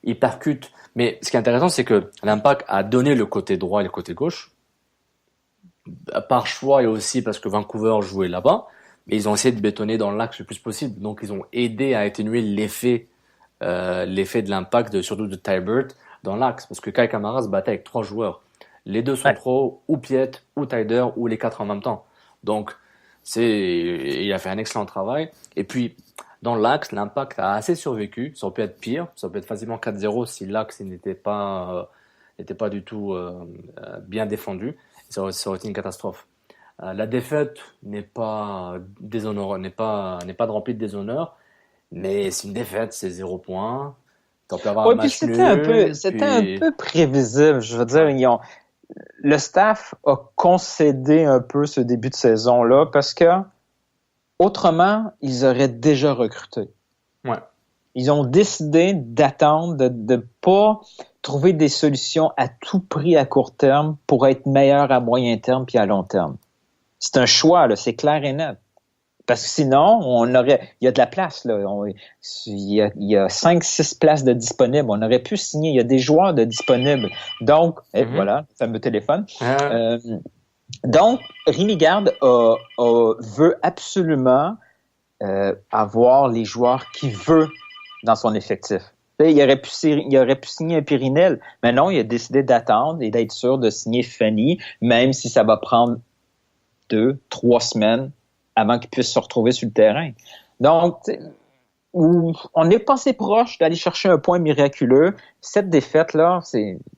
Ils percutent. Mais ce qui est intéressant, c'est que l'Impact a donné le côté droit et le côté gauche, par choix et aussi parce que Vancouver jouait là-bas. Mais ils ont essayé de bétonner dans l'axe le plus possible. Donc, ils ont aidé à atténuer l'effet de l'impact, surtout de Tybert, dans l'axe. Parce que Kyle Camara se battait avec 3 joueurs. Les 2 sont trop, ou Piet, ou Tyder, ou les 4 en même temps. Donc, il a fait un excellent travail. Et puis, dans l'axe, l'impact a assez survécu. Ça aurait pu être pire. Ça aurait pu être facilement 4-0 si l'axe n'était pas du tout bien défendu. Ça aurait été une catastrophe. La défaite n'est pas de remplie de déshonneur, mais c'est une défaite, c'est 0 points. T'en peux avoir un match c'était un peu prévisible. Je veux dire, le staff a concédé un peu ce début de saison-là parce que autrement, ils auraient déjà recruté. Ouais. Ils ont décidé d'attendre, de pas trouver des solutions à tout prix à court terme pour être meilleurs à moyen terme puis à long terme. C'est un choix, là, c'est clair et net. Parce que sinon, il y a de la place, là. Il y a 5-6 places de disponibles. On aurait pu signer, il y a des joueurs de disponibles. Donc, voilà, le fameux téléphone. Donc, Rémi Garde veut absolument avoir les joueurs qu'il veut dans son effectif. Il aurait pu signer un Périnel, mais non, il a décidé d'attendre et d'être sûr de signer Fanny, même si ça va prendre 2-3 semaines avant qu'il puisse se retrouver sur le terrain. Donc, on est passé proche d'aller chercher un point miraculeux. Cette défaite-là,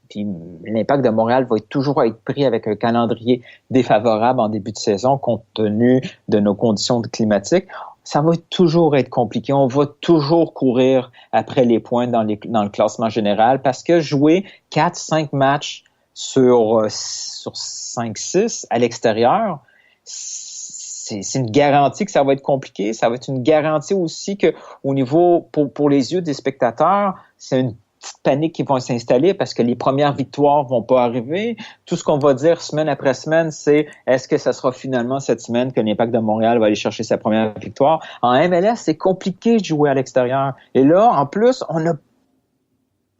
puis l'Impact de Montréal va toujours être pris avec un calendrier défavorable en début de saison compte tenu de nos conditions climatiques. Ça va toujours être compliqué. On va toujours courir après les points dans le classement général parce que jouer 4-5 matchs sur 5-6 à l'extérieur, c'est une garantie que ça va être compliqué. Ça va être une garantie aussi que au niveau, pour les yeux des spectateurs, c'est une petite panique qui va s'installer parce que les premières victoires vont pas arriver. Tout ce qu'on va dire semaine après semaine, c'est est-ce que ça sera finalement cette semaine que l'Impact de Montréal va aller chercher sa première victoire? En MLS, c'est compliqué de jouer à l'extérieur. Et là, en plus, on n'a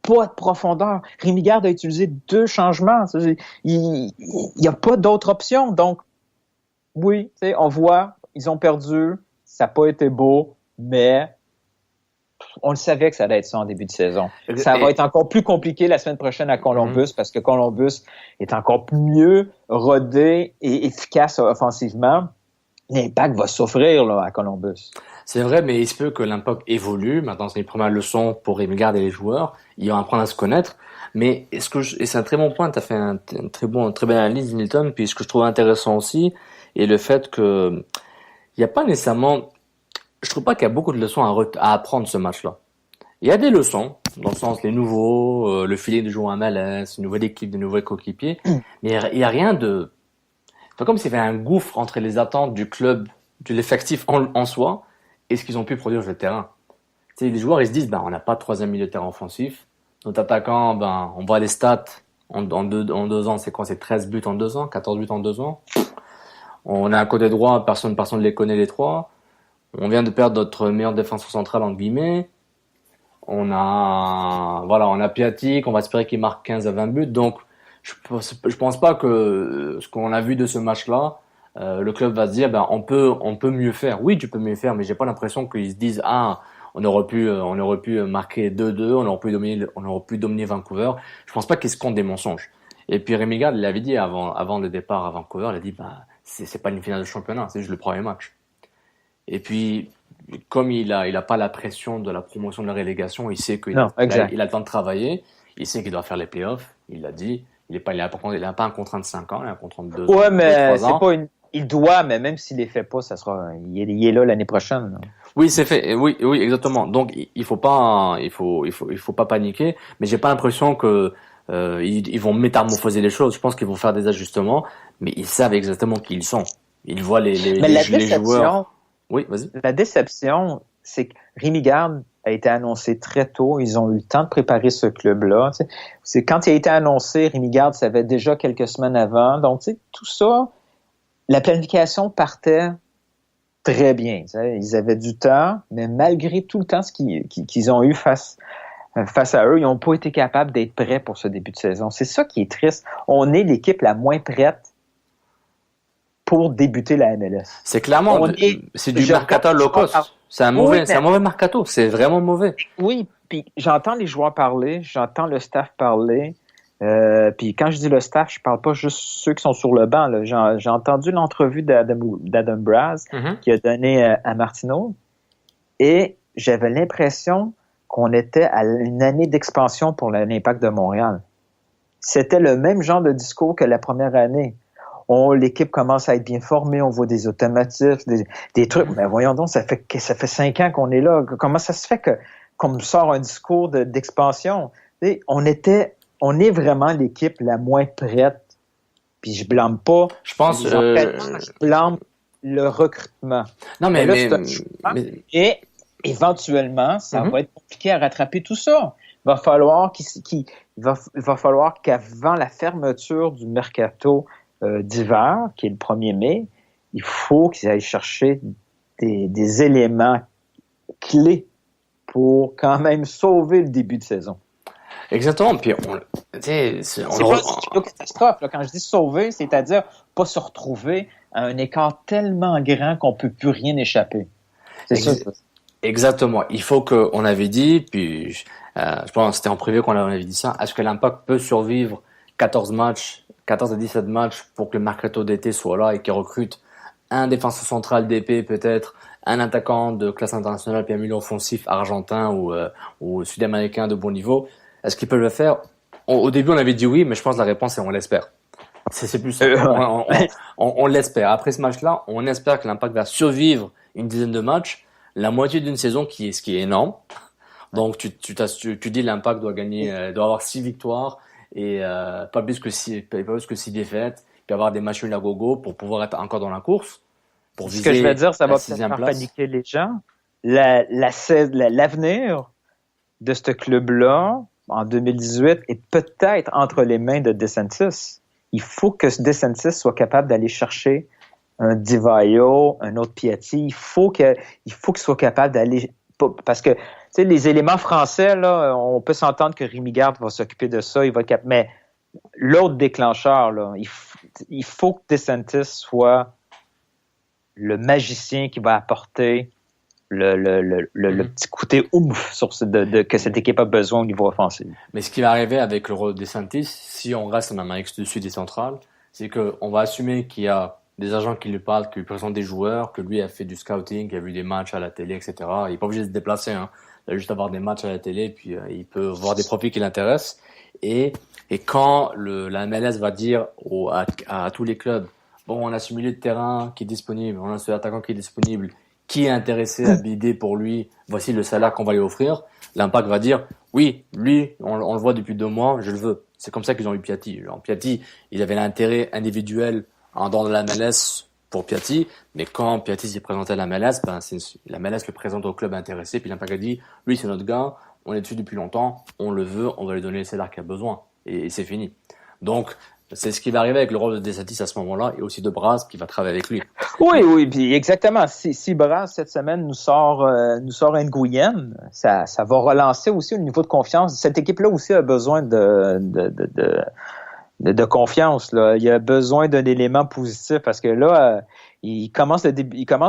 pas de profondeur. Rémi Garde a utilisé 2 changements. Il y a pas d'autre option. Donc, oui, tu sais, on voit, ils ont perdu, ça n'a pas été beau, mais on le savait que ça allait être ça en début de saison. Ça va être encore plus compliqué la semaine prochaine à Columbus parce que Columbus est encore mieux rodé et efficace offensivement. L'Impact va souffrir là, à Columbus. C'est vrai, mais il se peut que l'Impact évolue. Maintenant, c'est une première leçon pour Rémi Garde et les joueurs. Ils vont apprendre à se connaître. Mais et c'est un très bon point. Tu as fait une très belle analyse, Nilton. Puis ce que je trouve intéressant aussi, et le fait que il n'y a pas nécessairement, je trouve pas qu'il y a beaucoup de leçons à apprendre ce match-là. Il y a des leçons, dans le sens les nouveaux, le feeling de jouer en MLS, une nouvelle équipe, de nouveaux coéquipiers, mais il y a rien de, c'est comme s'il y avait un gouffre entre les attentes du club, de l'effectif en soi, et ce qu'ils ont pu produire sur le terrain. Tu sais, les joueurs, ils se disent, on n'a pas de 3e milieu de terrain offensif. Notre attaquant, on voit les stats, en 2 ans, c'est quoi? C'est 13 buts en 2 ans, 14 buts en 2 ans. On a un côté droit, personne ne les connaît les 3. On vient de perdre notre meilleur défenseur central, entre guillemets. On a Piatic, on va espérer qu'il marque 15 à 20 buts. Donc, je pense pas que ce qu'on a vu de ce match-là, le club va se dire, on peut mieux faire. Oui, tu peux mieux faire, mais j'ai pas l'impression qu'ils se disent, on aurait pu marquer 2-2, on aurait pu dominer Vancouver. Je pense pas qu'ils se comptent des mensonges. Et puis Rémi Garde, il l'avait dit avant le départ à Vancouver, il a dit, c'est pas une finale de championnat, c'est juste le premier match. Et puis, comme il a pas la pression de la promotion de la relégation, il sait qu'il Non, exact. il a le temps de travailler, il sait qu'il doit faire les playoffs, il l'a dit, il a pas un contrat de 5 ans, il a un contrat de 2 Ouais, mais 3 ans. c'est pas il doit, mais même s'il les fait pas, il est là l'année prochaine. Là. Oui, c'est fait. Oui, oui, exactement. Donc, il faut pas paniquer. Mais j'ai pas l'impression que ils vont métamorphoser les choses. Je pense qu'ils vont faire des ajustements, mais ils savent exactement qui ils sont. Ils voient les joueurs. Oui, vas-y. La déception, c'est que Rémi Garde a été annoncé très tôt. Ils ont eu le temps de préparer ce club-là. Tu sais. C'est quand il a été annoncé, Rémi Garde savait déjà quelques semaines avant. Donc, tu sais, tout ça, la planification partait très bien. Tu sais. Ils avaient du temps, mais malgré tout le temps qu'ils ont eu face à eux, ils n'ont pas été capables d'être prêts pour ce début de saison. C'est ça qui est triste. On est l'équipe la moins prête pour débuter la MLS. C'est clairement, c'est du mercato low cost. C'est un mauvais mercato. C'est vraiment mauvais. Oui, puis j'entends les joueurs parler, j'entends le staff parler. Puis quand je dis le staff, je parle pas juste ceux qui sont sur le banc. Là. J'ai entendu l'entrevue d'Adam Braz qui a donné à Martineau, et j'avais l'impression qu'on était à une année d'expansion pour l'Impact de Montréal. C'était le même genre de discours que la première année. L'équipe commence à être bien formée, on voit des automatismes, des trucs. Mais voyons donc, ça fait 5 ans qu'on est là. Comment ça se fait qu'on me sort un discours d'expansion? On est vraiment l'équipe la moins prête. Puis je blâme pas. Je blâme le recrutement. Non, mais et éventuellement, ça va être compliqué à rattraper tout ça. Il va falloir qu'avant la fermeture du mercato d'hiver, qui est le 1er mai, il faut qu'ils aillent chercher des éléments clés pour quand même sauver le début de saison. Exactement. Puis c'est pas une catastrophe. Là. Quand je dis sauver, c'est-à-dire pas se retrouver à un écart tellement grand qu'on peut plus rien échapper. C'est ça. Exactement. Il faut on avait dit, puis je pense que c'était en privé qu'on avait dit ça, est-ce que l'Impact peut survivre 14 à 17 matchs pour que le mercato d'été soit là et qu'il recrute un défenseur central d'épée peut-être, un attaquant de classe internationale puis un milieu offensif argentin ou sud-américain de bon niveau? Est-ce qu'ils peuvent le faire? Au début, on avait dit oui, mais je pense que la réponse est on l'espère. C'est plus on l'espère. Après ce match-là, on espère que l'Impact va survivre une dizaine de matchs, la moitié d'une saison ce qui est énorme. Donc tu dis l'Impact doit avoir 6 victoires et pas plus que 6 défaites, puis avoir des matchs à gogo pour pouvoir être encore dans la course. Pour viser ce que je vais dire, ça va peut-être faire paniquer les gens. L'avenir de ce club-là en 2018 est peut-être entre les mains de DeSantis. Il faut que DeSantis soit capable d'aller chercher un Di Vaio, un autre Piatti. Il faut qu'il soit capable d'aller... Parce que, tu sais, les éléments français, là, on peut s'entendre que Rémi Garde va s'occuper de ça, il va mais l'autre déclencheur, là, il faut que DeSantis soit le magicien qui va apporter le petit côté ouf que cette équipe a besoin au niveau offensif. Mais ce qui va arriver avec le rôle de DeSantis, si on reste en Amérique du Sud et centrale, c'est qu'on va assumer qu'il y a des agents qui lui parlent, qui lui présentent des joueurs, que lui a fait du scouting, qui a vu des matchs à la télé, etc. Il n'est pas obligé de se déplacer, hein. Il va juste avoir des matchs à la télé, puis il peut voir des profils qui l'intéressent. Et quand la MLS va dire à tous les clubs, bon, on a ce milieu de terrain qui est disponible, on a ce attaquant qui est disponible, qui est intéressé à bider pour lui, voici le salaire qu'on va lui offrir, l'Impact va dire, oui, lui, on le voit depuis 2 mois, je le veux. C'est comme ça qu'ils ont eu Piatti. Piatti, il avait l'intérêt individuel en dehors de la MLS pour Piatti, mais quand Piatti s'est présenté à la MLS, la MLS le présente au club intéressé, puis l'Impact a dit, lui c'est notre gars, on est dessus depuis longtemps, on le veut, on va lui donner le salaire qu'il a besoin, et c'est fini. Donc, c'est ce qui va arriver avec le rôle de DeSantis à ce moment-là, et aussi de Braz qui va travailler avec lui. Oui, puis exactement. Si Braz cette semaine nous sort Nguyen, ça va relancer aussi au niveau de confiance. Cette équipe-là aussi a besoin de confiance, là. Il y a besoin d'un élément positif parce que là, il commence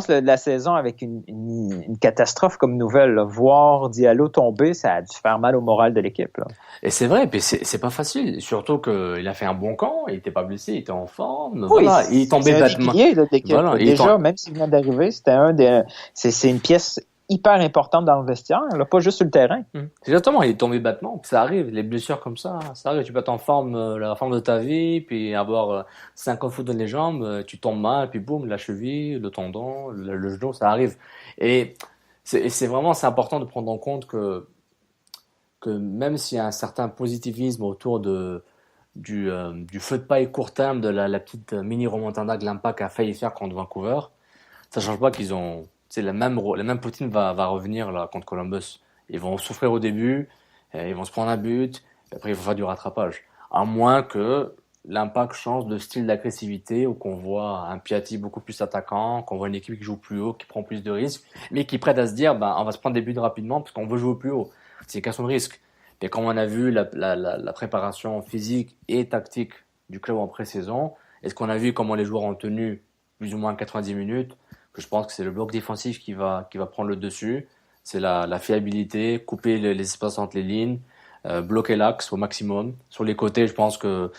la saison avec une catastrophe comme nouvelle. Là. Voir Diallo tomber, ça a dû faire mal au moral de l'équipe. Là. Et c'est vrai, puis c'est pas facile. Surtout qu'il a fait un bon camp, il était pas blessé, il était en forme. Oui, voilà, il tombait bêtement. C'est un de l'équipe. Voilà, déjà, même s'il vient d'arriver, c'est une pièce hyper importante dans le vestiaire, là, pas juste sur le terrain. Exactement, il est tombé bêtement. Puis ça arrive, les blessures comme ça arrive. Tu peux être en forme, la forme de ta vie, puis avoir 50 foot dans les jambes, tu tombes mal, puis boum, la cheville, le tendon, le genou, ça arrive. Et c'est important de prendre en compte que même s'il y a un certain positivisme autour du feu de paille court terme de la petite mini remontada que l'Impact a failli faire contre Vancouver, ça change pas qu'ils ont la même poutine va revenir là contre Columbus. Ils vont souffrir au début, ils vont se prendre un but, et après ils vont faire du rattrapage. À moins que l'Impact change de style d'agressivité, ou qu'on voit un Piatti beaucoup plus attaquant, qu'on voit une équipe qui joue plus haut, qui prend plus de risques, mais qui est prête à se dire on va se prendre des buts rapidement parce qu'on veut jouer plus haut. C'est une question de risque. Et comme on a vu la préparation physique et tactique du club en pré-saison, est-ce qu'on a vu comment les joueurs ont tenu plus ou moins 90 minutes? Je pense que c'est le bloc défensif qui va prendre le dessus. C'est la fiabilité, couper les espaces entre les lignes, bloquer l'axe au maximum. Sur les côtés, je pense que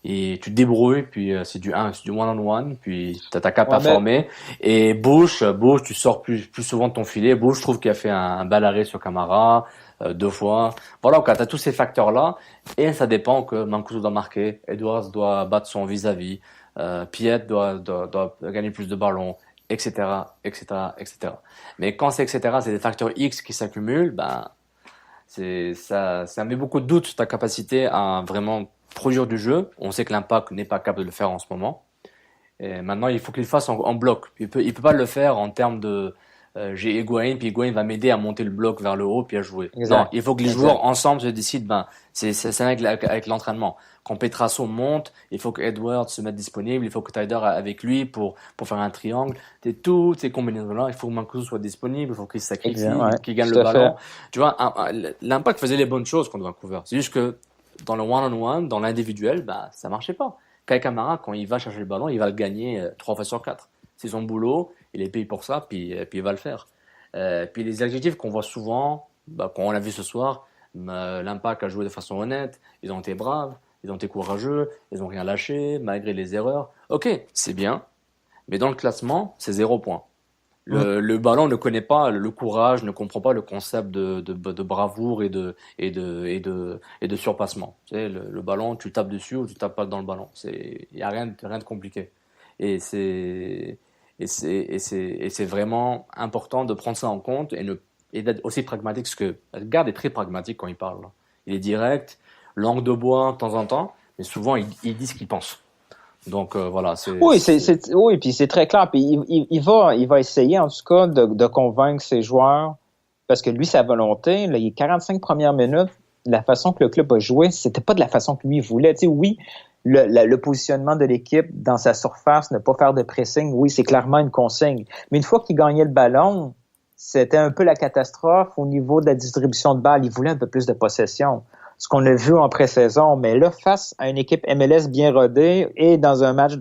tu te débrouilles, puis c'est du one-on-one, puis t'as ta cape à former. Et Bush, tu sors plus souvent de ton filet. Bush, je trouve qu'il a fait un bel arrêt sur Camara, 2 fois. Voilà, quand t'as tous ces facteurs-là, et ça dépend que Mancuso doit marquer, Edwards doit battre son vis-à-vis, Piet doit gagner plus de ballons, etc., etc., etc. Mais quand c'est etc., c'est des facteurs X qui s'accumulent, ça met beaucoup de doutes sur ta capacité à vraiment produire du jeu. On sait que l'Impact n'est pas capable de le faire en ce moment. Et maintenant, il faut qu'il le fasse en bloc. Il peut pas le faire en termes de j'ai Higuaín, puis Higuaín va m'aider à monter le bloc vers le haut puis à jouer. Exact. Non, il faut que les joueurs ensemble se décident. C'est avec l'entraînement. Quand Petrasso monte, il faut que Edwards se mette disponible, il faut que Taider avec lui pour faire un triangle. Toutes ces combinaisons-là, il faut que Mancuso soit disponible, il faut qu'il se sacrifie, qu'il gagne le ballon. Tu vois, l'Impact faisait les bonnes choses contre Vancouver. C'est juste que dans le one-on-one, dans l'individuel, ça marchait pas. Kai Kamara, quand il va chercher le ballon, il va le gagner 3 fois sur 4. C'est son boulot, il est payé pour ça, puis il va le faire. Puis les adjectifs qu'on voit souvent, quand on l'a vu ce soir, l'Impact a joué de façon honnête, ils ont été braves, ils ont été courageux, ils ont rien lâché, malgré les erreurs. Ok, c'est bien, mais dans le classement, c'est 0 point. Le ballon ne connaît pas le courage, ne comprend pas le concept de bravoure et de surpassement. Tu sais, le ballon, tu tapes dessus ou tu tapes pas dans le ballon. Il y a rien de compliqué. Et c'est vraiment important de prendre ça en compte et d'être aussi pragmatique, parce que Edgard est très pragmatique quand il parle. Il est direct, langue de bois de temps en temps, mais souvent il dit ce qu'il pense. Donc voilà, oui, puis c'est très clair. Puis il va essayer en tout cas de convaincre ses joueurs, parce que lui, sa volonté, là, les 45 premières minutes, la façon que le club a joué, c'était pas de la façon que lui voulait. Tu sais, oui, le positionnement de l'équipe dans sa surface, ne pas faire de pressing, oui, c'est clairement une consigne. Mais une fois qu'il gagnait le ballon, c'était un peu la catastrophe au niveau de la distribution de balles. Il voulait un peu plus de possession. Ce qu'on a vu en pré-saison. Mais là, face à une équipe MLS bien rodée et dans un match,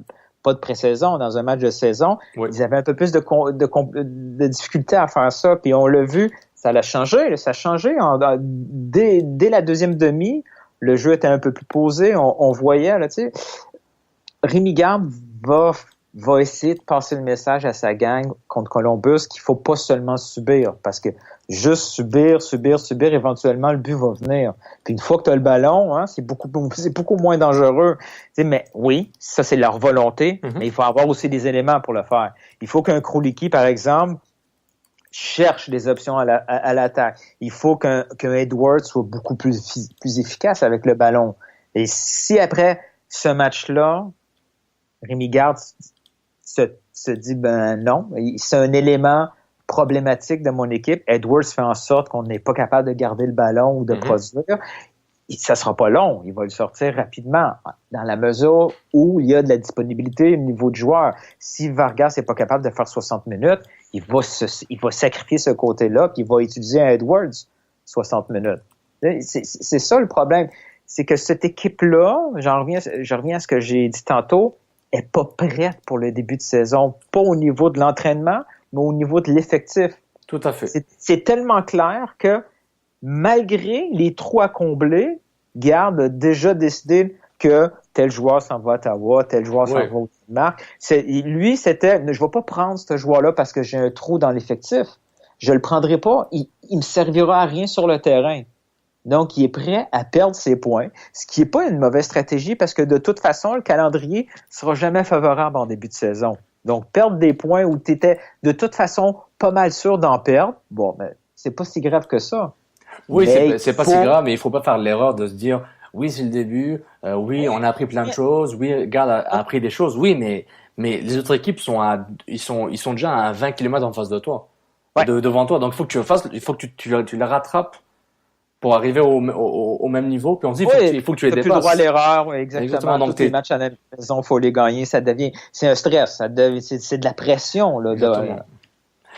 pas de pré-saison, dans un match de saison, ils avaient un peu plus de difficulté à faire ça. Puis on l'a vu, ça a changé. Ça a changé dès la deuxième demi. Le jeu était un peu plus posé. On voyait, là, tu sais. Rémi Garde va essayer de passer le message à sa gang contre Columbus qu'il faut pas seulement subir, parce que juste subir, éventuellement, le but va venir. Puis une fois que tu as le ballon, c'est beaucoup moins dangereux. Tu sais, mais oui, ça, c'est leur volonté, mais il faut avoir aussi des éléments pour le faire. Il faut qu'un Króliki, par exemple, cherche des options à l'attaque. Il faut qu'un Edwards soit beaucoup plus efficace avec le ballon. Et si après ce match-là, Rémi Garde se dit, non, c'est un élément problématique de mon équipe. Edwards fait en sorte qu'on n'est pas capable de garder le ballon ou de produire. Ça sera pas long. Il va le sortir rapidement, dans la mesure où il y a de la disponibilité au niveau du joueur. Si Vargas n'est pas capable de faire 60 minutes, il va sacrifier ce côté-là, puis il va utiliser un Edwards 60 minutes. C'est ça le problème. C'est que cette équipe-là, j'en reviens à ce que j'ai dit tantôt, est pas prête pour le début de saison, pas au niveau de l'entraînement, mais au niveau de l'effectif. Tout à fait. C'est tellement clair que malgré les trous à combler, Garde a déjà décidé que tel joueur s'en va à Ottawa, tel joueur s'en va au Danemark. Lui, c'était, je vais pas prendre ce joueur-là parce que j'ai un trou dans l'effectif. Je le prendrai pas. Il me servira à rien sur le terrain. Donc, il est prêt à perdre ses points, ce qui est pas une mauvaise stratégie parce que de toute façon, le calendrier sera jamais favorable en début de saison. Donc, perdre des points où tu étais de toute façon pas mal sûr d'en perdre, bon, ben, c'est pas si grave que ça. Oui, c'est pas si grave, mais il faut pas faire l'erreur de se dire, oui, c'est le début, oui, on a appris plein de choses, oui, Garde a appris des choses, oui, mais les autres équipes ils sont déjà à 20 km en face de toi, devant toi. Donc, il faut que tu les rattrapes pour arriver au même niveau, puis on se dit, il faut que tu les dépasses. Plus le droit à l'erreur, exactement. Donc, tous les matchs à la maison, il faut les gagner, c'est un stress, c'est de la pression, là.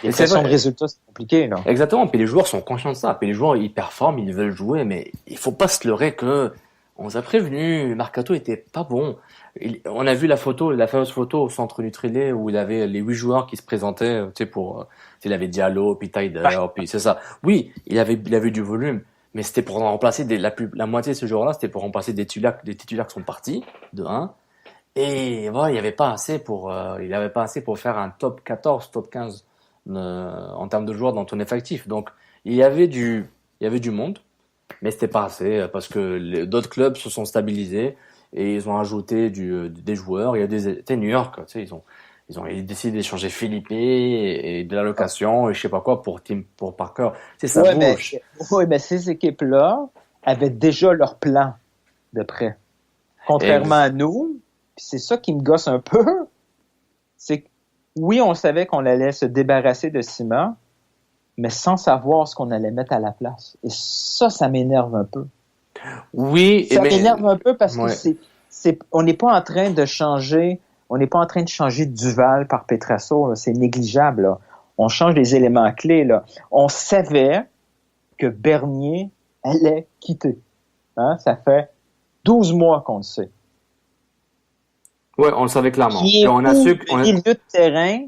Les pressions de résultats, c'est compliqué, là. Exactement. Puis les joueurs sont conscients de ça. Puis les joueurs, ils performent, ils veulent jouer, mais il faut pas se leurrer que on vous a prévenu, le Mercato était pas bon. On a vu la fameuse photo au centre Nutrilé où il avait les 8 joueurs qui se présentaient, tu sais, il avait Diallo, puis Taider, puis c'est ça. Oui, il avait du volume, mais c'était pour remplacer la moitié de ces joueurs-là, c'était pour remplacer des titulaires qui sont partis, de 1. Et voilà, il avait pas assez pour faire un top 14, top 15 en termes de joueurs dans ton effectif. Donc il y avait du monde, mais c'était pas assez parce que d'autres clubs se sont stabilisés et ils ont ajouté des joueurs. Il y a New York, tu sais, ils ont décidé d'échanger Philippe et de l'allocation et je sais pas quoi pour Parker. C'est ça bouge. Mais ces équipes-là avaient déjà leur plan de prêt. Contrairement à nous, puis c'est ça qui me gosse un peu, c'est que oui, on savait qu'on allait se débarrasser de Simon, mais sans savoir ce qu'on allait mettre à la place. Et ça m'énerve un peu. Oui, ça m'énerve un peu parce que on n'est pas en train de changer Duval par Petrasso, là. C'est négligeable, là. On change les éléments clés, là. On savait que Bernier allait quitter. Hein? Ça fait 12 mois qu'on le sait. Oui, on le savait clairement. Le milieu de terrain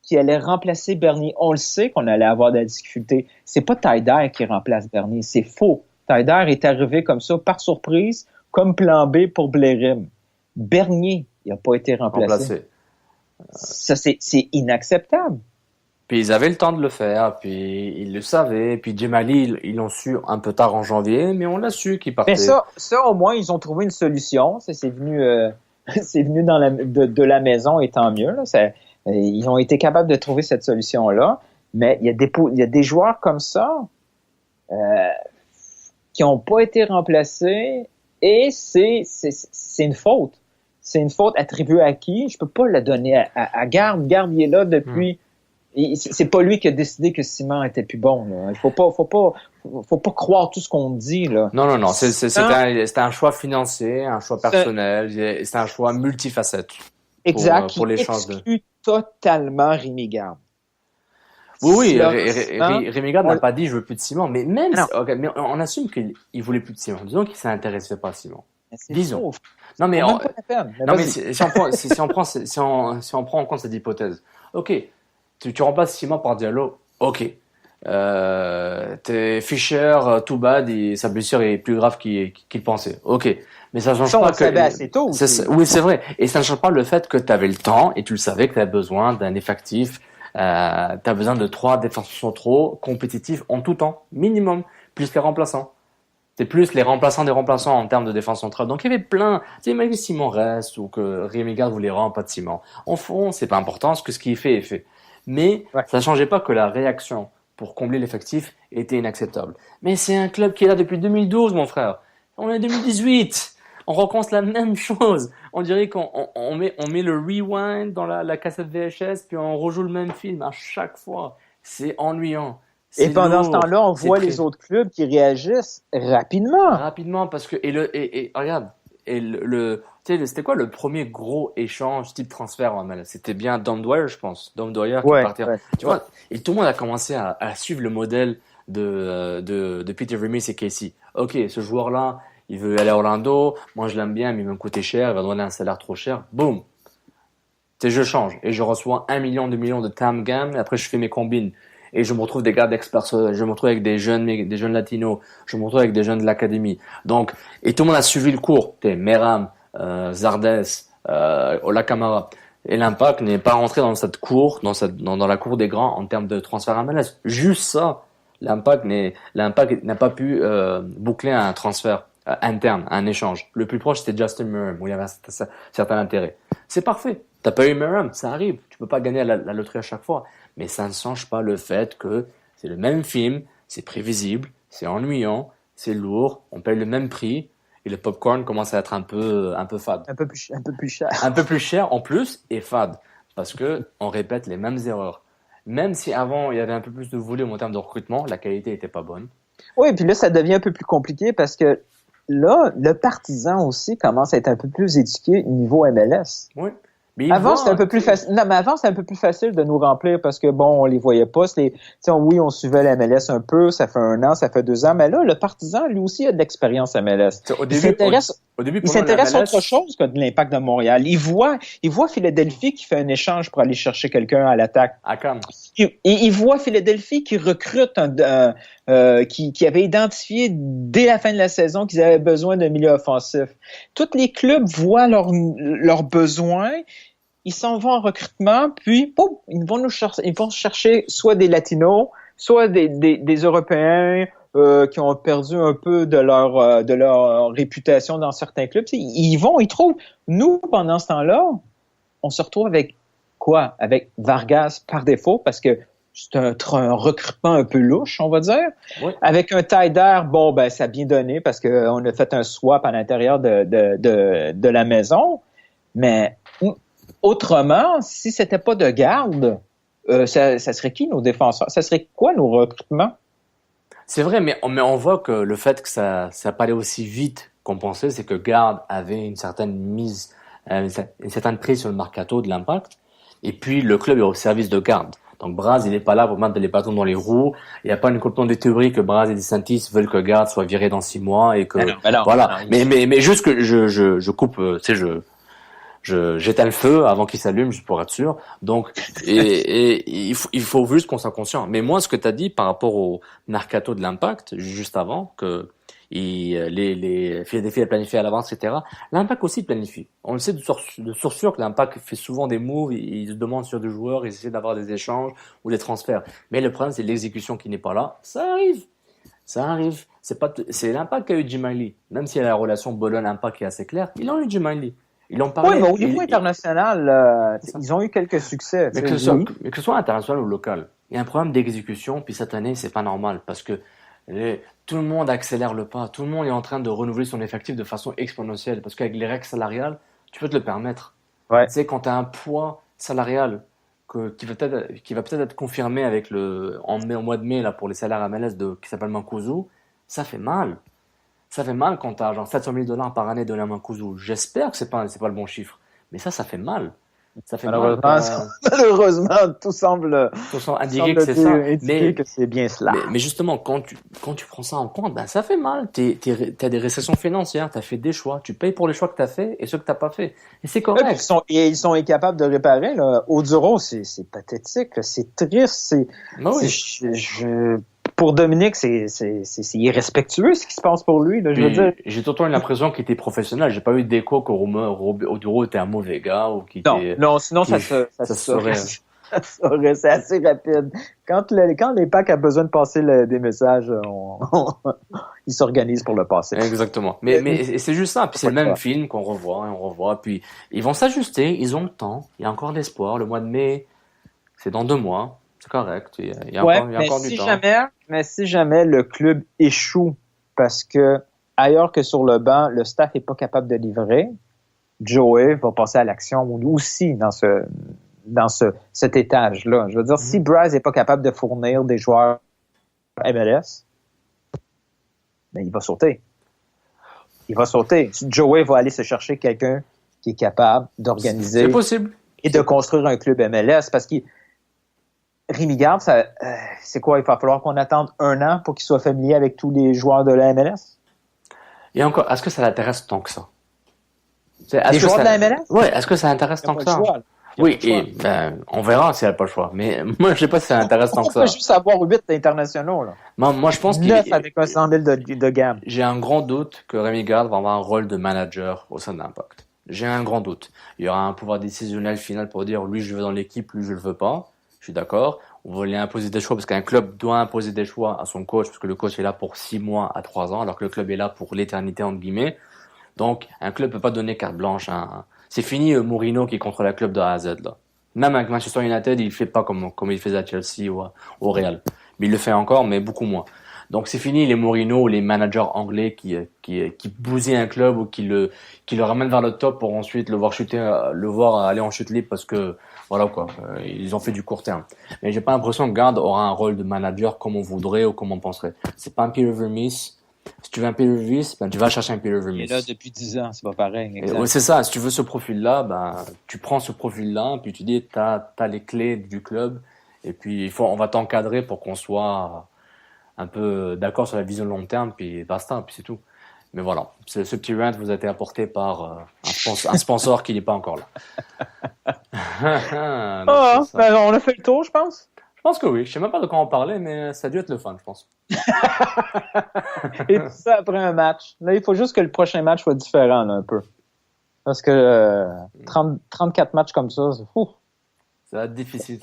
qui allait remplacer Bernier. On le sait qu'on allait avoir de la difficulté. C'est pas Taider qui remplace Bernier. C'est faux. Taider est arrivé comme ça, par surprise, comme plan B pour Blérim. Bernier, il n'a pas été remplacé. Ça, c'est inacceptable. Puis ils avaient le temps de le faire, puis ils le savaient. Puis Djemali, ils l'ont su un peu tard en janvier, mais on l'a su qu'il partait. Mais ça, au moins, ils ont trouvé une solution. C'est venu... c'est venu de la maison et tant mieux. Là. Ils ont été capables de trouver cette solution-là. Mais il y a des joueurs comme ça qui n'ont pas été remplacés et c'est une faute. C'est une faute attribuée à qui? Je peux pas la donner à Garde. Garde, il est là depuis... C'est pas lui qui a décidé que Simon était plus bon. Là. Il faut pas croire tout ce qu'on dit là. Non. C'était un choix financier, un choix personnel, c'est un choix multifacette. Exact. Pour qui exclut totalement Rémi Garde. Oui, Rémi Garde n'a pas dit je veux plus de Simon, mais mais on assume qu'il voulait plus de Simon. Disons qu'il s'intéressait pas à Simon. Disons. Non mais si on prend en compte cette hypothèse. OK. Tu remplaces Simon par Diallo, ok. Fischer, too bad, sa blessure est plus grave qu'il pensait, ok. Mais ça change pas que... savait assez tôt. Oui, c'est vrai. Et ça ne change pas le fait que tu avais le temps et tu le savais que tu avais besoin d'un effectif. Tu as besoin de 3 défenseurs centraux compétitifs en tout temps, minimum, plus les remplaçants. C'est plus les remplaçants des remplaçants en termes de défense centrale. Donc il y avait plein. Tu sais, même si Simon reste ou que Rémi Garde voulait vraiment pas de Simon. En fond, c'est pas important, parce que ce qu'il fait est fait. Mais ça ne changeait pas que la réaction pour combler l'effectif était inacceptable. Mais c'est un club qui est là depuis 2012, mon frère. On est en 2018. On recommence la même chose. On dirait qu'on met le rewind dans la cassette VHS, puis on rejoue le même film à chaque fois. C'est ennuyant. Et pendant ce temps-là, on voit les autres clubs qui réagissent rapidement. Rapidement, parce que... Et regarde, tu sais, c'était quoi le premier gros échange type transfert en MLS? C'était bien Dom Dwyer, je pense. Dom Dwyer qui partait. Tu vois, et tout le monde a commencé à suivre le modèle de Peter Vermes et Casey. Ok, ce joueur-là, il veut aller à Orlando, moi je l'aime bien, mais il va me coûter cher, il va donner un salaire trop cher. Boum. Je change et je reçois 1 million, 2 millions de TAM GAM et après je fais mes combines. Et je me retrouve des gardes experts, je me retrouve avec des jeunes latinos, je me retrouve avec des jeunes de l'académie. Donc, et tout le monde a suivi le cours. Meram, Zardes, Ola Kamara. Et l'Impact n'est pas rentré dans cette cour, dans la cour des grands en termes de transfert à MLS. Juste ça. L'Impact n'a pas pu boucler un transfert interne, un échange. Le plus proche, c'était Justin Meram, où il y avait un certain intérêt. C'est parfait. T'as pas eu Meram, ça arrive. Tu peux pas gagner à la loterie à chaque fois. Mais ça ne change pas le fait que c'est le même film, c'est prévisible, c'est ennuyant, c'est lourd, on paye le même prix, et le popcorn commence à être un peu fade. Un peu plus cher. Un peu plus cher en plus, et fade. Parce que on répète les mêmes erreurs. Même si avant, il y avait un peu plus de volume en termes de recrutement, la qualité était pas bonne. Oui, puis là, ça devient un peu plus compliqué parce que là, le Partizan aussi commence à être un peu plus éduqué niveau MLS. Oui. Avant, c'était un peu plus facile. Non, mais avant, c'était un peu plus facile de nous remplir parce que bon, on les voyait pas. Oui, on suivait la MLS un peu. Ça fait 1 an, ça fait 2 ans. Mais là, le Partizan, lui aussi, a de l'expérience MLS. Il s'intéresse à autre chose que de l'Impact de Montréal. Il voit Philadelphie qui fait un échange pour aller chercher quelqu'un à l'attaque. Et il voit Philadelphie qui recrute qui avait identifié dès la fin de la saison qu'ils avaient besoin d'un milieu offensif. Tous les clubs voient leurs besoins. Ils s'en vont en recrutement, puis boum, ils vont chercher soit des Latinos, soit des Européens qui ont perdu un peu de leur réputation dans certains clubs. Ils trouvent. Nous, pendant ce temps-là, on se retrouve avec quoi? Avec Vargas par défaut, parce que c'est un recrutement un peu louche, on va dire. Oui. Avec un Taider, ça a bien donné parce qu'on a fait un swap à l'intérieur de la maison. Mais autrement, si c'était pas de garde, ça serait qui nos défenseurs? Ça serait quoi nos recrutements? C'est vrai, mais on voit que le fait que ça pas allé aussi vite qu'on pensait, c'est que Garde avait une certaine prise sur le mercato de l'Impact, et puis le club est au service de Garde. Donc Braz, il est pas là pour mettre les bâtons dans les roues. Il n'y a pas une complète de théorie que Braz et DeSantis veulent que Garde soit viré dans 6 mois et que voilà. Mais juste que je coupe, j'éteins le feu avant qu'il s'allume, juste pour être sûr. Donc, il faut juste qu'on soit conscient. Mais moi, ce que tu as dit par rapport au mercato de l'Impact, juste avant, que les Philadelphie a planifié à l'avance, etc. L'Impact aussi planifie. On le sait de source sûre que l'Impact fait souvent des moves, ils se demandent sur des joueurs, ils essaient d'avoir des échanges ou des transferts. Mais le problème, c'est l'exécution qui n'est pas là. Ça arrive. C'est l'Impact qui a eu Jim Miley. Même si la relation Bologne-Impact qui est assez claire, ils ont eu Jim Miley. Ils ont parlé. Oui, mais au niveau international, ils ont eu quelques succès. Mais que ce soit international ou local, il y a un problème d'exécution. Puis cette année, c'est pas normal parce que tout le monde accélère le pas. Tout le monde est en train de renouveler son effectif de façon exponentielle parce qu'avec les règles salariales, tu peux te le permettre. Ouais. Tu sais, quand tu as un poids salarial qui va peut-être être confirmé avec au mois de mai là pour les salaires MLS qui s'appelle Mancuso, ça fait mal. Ça fait mal quand t'as genre $700 000 par année donné à Mancuso. J'espère que c'est pas le bon chiffre. Mais ça fait mal. Ça fait malheureusement, tout semble indiquer que c'est ça. Mais que c'est bien cela. Mais justement, quand tu prends ça en compte, ça fait mal. T'as des restrictions financières, t'as fait des choix. Tu payes pour les choix que t'as fait et ceux que t'as pas fait. Et c'est correct. Ils sont incapables de réparer, là. Oduro, c'est pathétique, c'est triste, pour Dominique, c'est irrespectueux ce qui se passe pour lui. Là, je veux dire. J'ai tout le temps l'impression qu'il était professionnel. J'ai pas eu d'écho que Oduro était un mauvais gars ou qu'il était. Non, sinon ça serait. C'est assez rapide. Quand l'Impact a besoin de passer des messages, il s'organise pour le passer. Exactement. Mais c'est juste ça. Puis c'est le même film qu'on revoit et on revoit. Puis ils vont s'ajuster. Ils ont le temps. Il y a encore de l'espoir. Le mois de mai, c'est dans 2 mois. C'est correct. Il y a encore du temps. Mais si jamais le club échoue parce que ailleurs que sur le banc, le staff est pas capable de livrer, Joey va passer à l'action aussi dans cet étage-là. Je veux dire, si Braz est pas capable de fournir des joueurs MLS, ben il va sauter. Joey va aller se chercher quelqu'un qui est capable d'organiser. C'est possible. Et de construire un club MLS parce qu'il Rémi Garde, c'est quoi? Il va falloir qu'on attende 1 an pour qu'il soit familier avec tous les joueurs de la MLS? Et encore, est-ce que ça l'intéresse tant que ça? Les joueurs de la MLS? Ouais, est-ce que ça l'intéresse tant que ça? Oui, et on verra s'il n'y a pas le choix. Mais moi, je sais pas si ça l'intéresse tant que ça. On peut juste avoir 8 internationaux, là. Moi, je pense 9 avec un 100 000 de gamme. J'ai un grand doute que Rémi Garde va avoir un rôle de manager au sein de l'Impact. J'ai un grand doute. Il y aura un pouvoir décisionnel final pour dire lui je veux dans l'équipe, lui je le veux pas. Je suis d'accord. On va lui imposer des choix parce qu'un club doit imposer des choix à son coach parce que le coach est là pour 6 mois à 3 ans alors que le club est là pour l'éternité entre guillemets. Donc un club peut pas donner carte blanche à un... C'est fini Mourinho qui contrôle le club de A à Z là. Même avec Manchester United, il fait pas comme il faisait à Chelsea ou au Real. Mais il le fait encore mais beaucoup moins. Donc c'est fini les Mourinho ou les managers anglais qui bousillent un club ou qui le ramènent vers le top pour ensuite le voir aller en chute libre parce que voilà quoi, ils ont fait du court terme. Mais j'ai pas l'impression que Garde aura un rôle de manager comme on voudrait ou comme on penserait. C'est pas un Peter Vermes. Si tu veux un Peter Vermes, ben tu vas chercher un Peter Vermes. Il est là depuis 10 ans, c'est pas pareil. Oui, c'est ça. Si tu veux ce profil-là, ben tu prends ce profil-là, puis tu dis t'as les clés du club et puis on va t'encadrer pour qu'on soit un peu d'accord sur la vision long terme, puis basta, puis c'est tout. Mais voilà, ce petit rant vous a été apporté par un sponsor qui n'est pas encore là. Ben on a fait le tour, je pense. Je pense que oui. Je sais même pas de quoi on parlait, mais ça a dû être le fun, je pense. Et tout ça après un match. Là, il faut juste que le prochain match soit différent, là, un peu. Parce que 34 matchs comme ça, c'est fou. Ça va être difficile,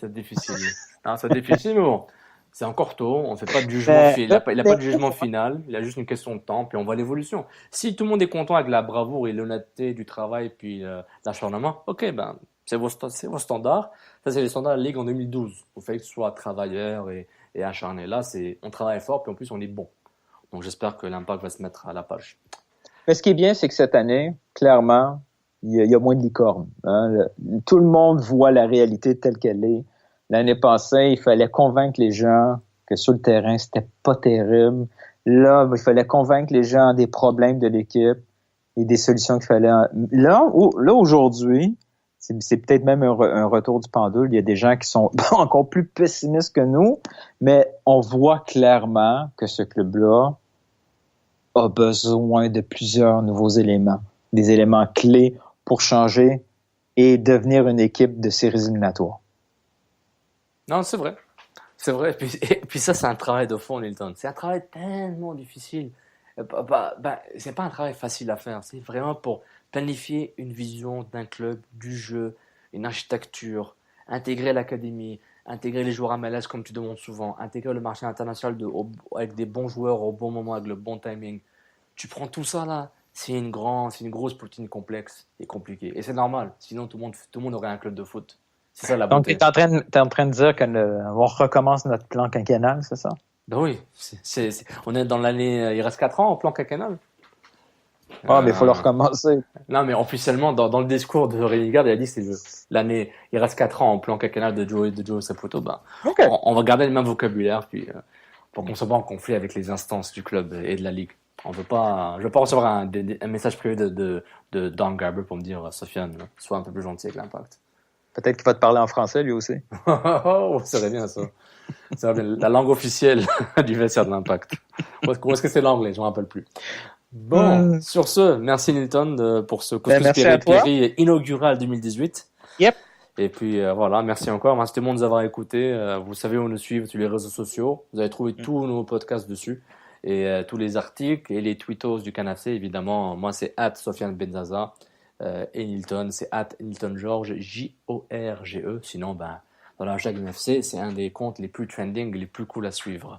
Non, c'est difficile, mais bon. C'est encore tôt, on ne fait pas de jugement final. Il n'a pas de jugement final, il y a juste une question de temps, puis on voit l'évolution. Si tout le monde est content avec la bravoure et l'honnêteté du travail, puis l'acharnement, ok, ben, c'est vos standards. Ça, c'est les standards de la Ligue en 2012. Il fallait que ce soit travailleur et acharné. Là, on travaille fort, puis en plus, on est bon. Donc, j'espère que l'Impact va se mettre à la page. Mais ce qui est bien, c'est que cette année, clairement, il y a moins de licornes. Hein. Tout le monde voit la réalité telle qu'elle est. L'année passée, il fallait convaincre les gens que sur le terrain, c'était pas terrible. Là, il fallait convaincre les gens des problèmes de l'équipe et des solutions qu'il fallait. Là, aujourd'hui, c'est peut-être même un retour du pendule. Il y a des gens qui sont encore plus pessimistes que nous, mais on voit clairement que ce club-là a besoin de plusieurs nouveaux éléments, des éléments clés pour changer et devenir une équipe de séries éliminatoires. Non, c'est vrai. C'est vrai. Et puis ça, c'est un travail de fond, Nilton. C'est un travail tellement difficile. C'est pas un travail facile à faire. C'est vraiment pour planifier une vision d'un club, du jeu, une architecture, intégrer l'académie, intégrer les joueurs à MLS comme tu demandes souvent, intégrer le marché international avec des bons joueurs au bon moment, avec le bon timing. Tu prends tout ça là, c'est une grosse poutine complexe et compliquée. Et c'est normal. Sinon, tout le monde aurait un club de foot. C'est ça la beauté. Donc, t'es en train de dire qu'on recommence notre plan quinquennal, c'est ça? Ben oui. On est dans l'année... Il reste 4 ans au plan quinquennal. Ah, mais il faut le recommencer. Non, mais officiellement, dans le discours de Rémi Garde, il a dit que c'est l'année... Il reste 4 ans au plan quinquennal de Joe Saputo. Ben, okay. On va garder le même vocabulaire puis, pour qu'on soit pas en conflit avec les instances du club et de la Ligue. Je veux pas recevoir un message privé de Don Garber pour me dire Sofiane, sois un peu plus gentil avec l'Impact. Peut-être qu'il va te parler en français, lui aussi. Oh, ça serait bien, ça. Ça serait bien. La langue officielle du vestiaire de l'Impact. Ou est-ce que c'est l'anglais? Je ne me rappelle plus. Bon, sur ce, merci Nilton pour ce Coscus inaugural 2018. Yep. Et puis voilà, merci encore. Merci tout le monde de nous avoir écoutés. Vous savez où nous suivre sur les réseaux sociaux. Vous allez trouver tous nos podcasts dessus. Et tous les articles et les tweetos du Canafé, évidemment. Moi, c'est @SofianeBenzaza. Et Nilton, c'est @NiltonGeorge, Jorge. Sinon, dans la hashtag NFC, c'est un des comptes les plus trending, les plus cool à suivre.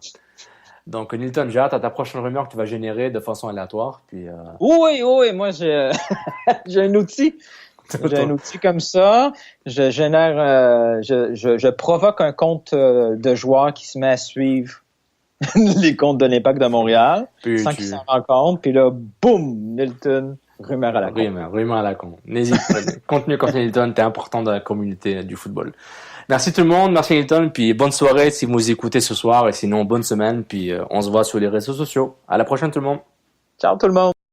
Donc, Nilton, j'ai hâte à ta prochaine rumeur que tu vas générer de façon aléatoire. Puis, Oui, moi, j'ai un outil. J'ai un outil comme ça. Je génère, je provoque un compte de joueurs qui se met à suivre les comptes de l'Impact de Montréal, sans qu'ils s'en rendent compte. Puis là, boum, Nilton. Rumeur à la con. Rumeur à la con. N'hésite pas. Contenu comme Nilton, t'es important dans la communauté du football. Merci tout le monde, merci Nilton, puis bonne soirée si vous écoutez ce soir, et sinon bonne semaine, puis on se voit sur les réseaux sociaux. À la prochaine tout le monde. Ciao tout le monde.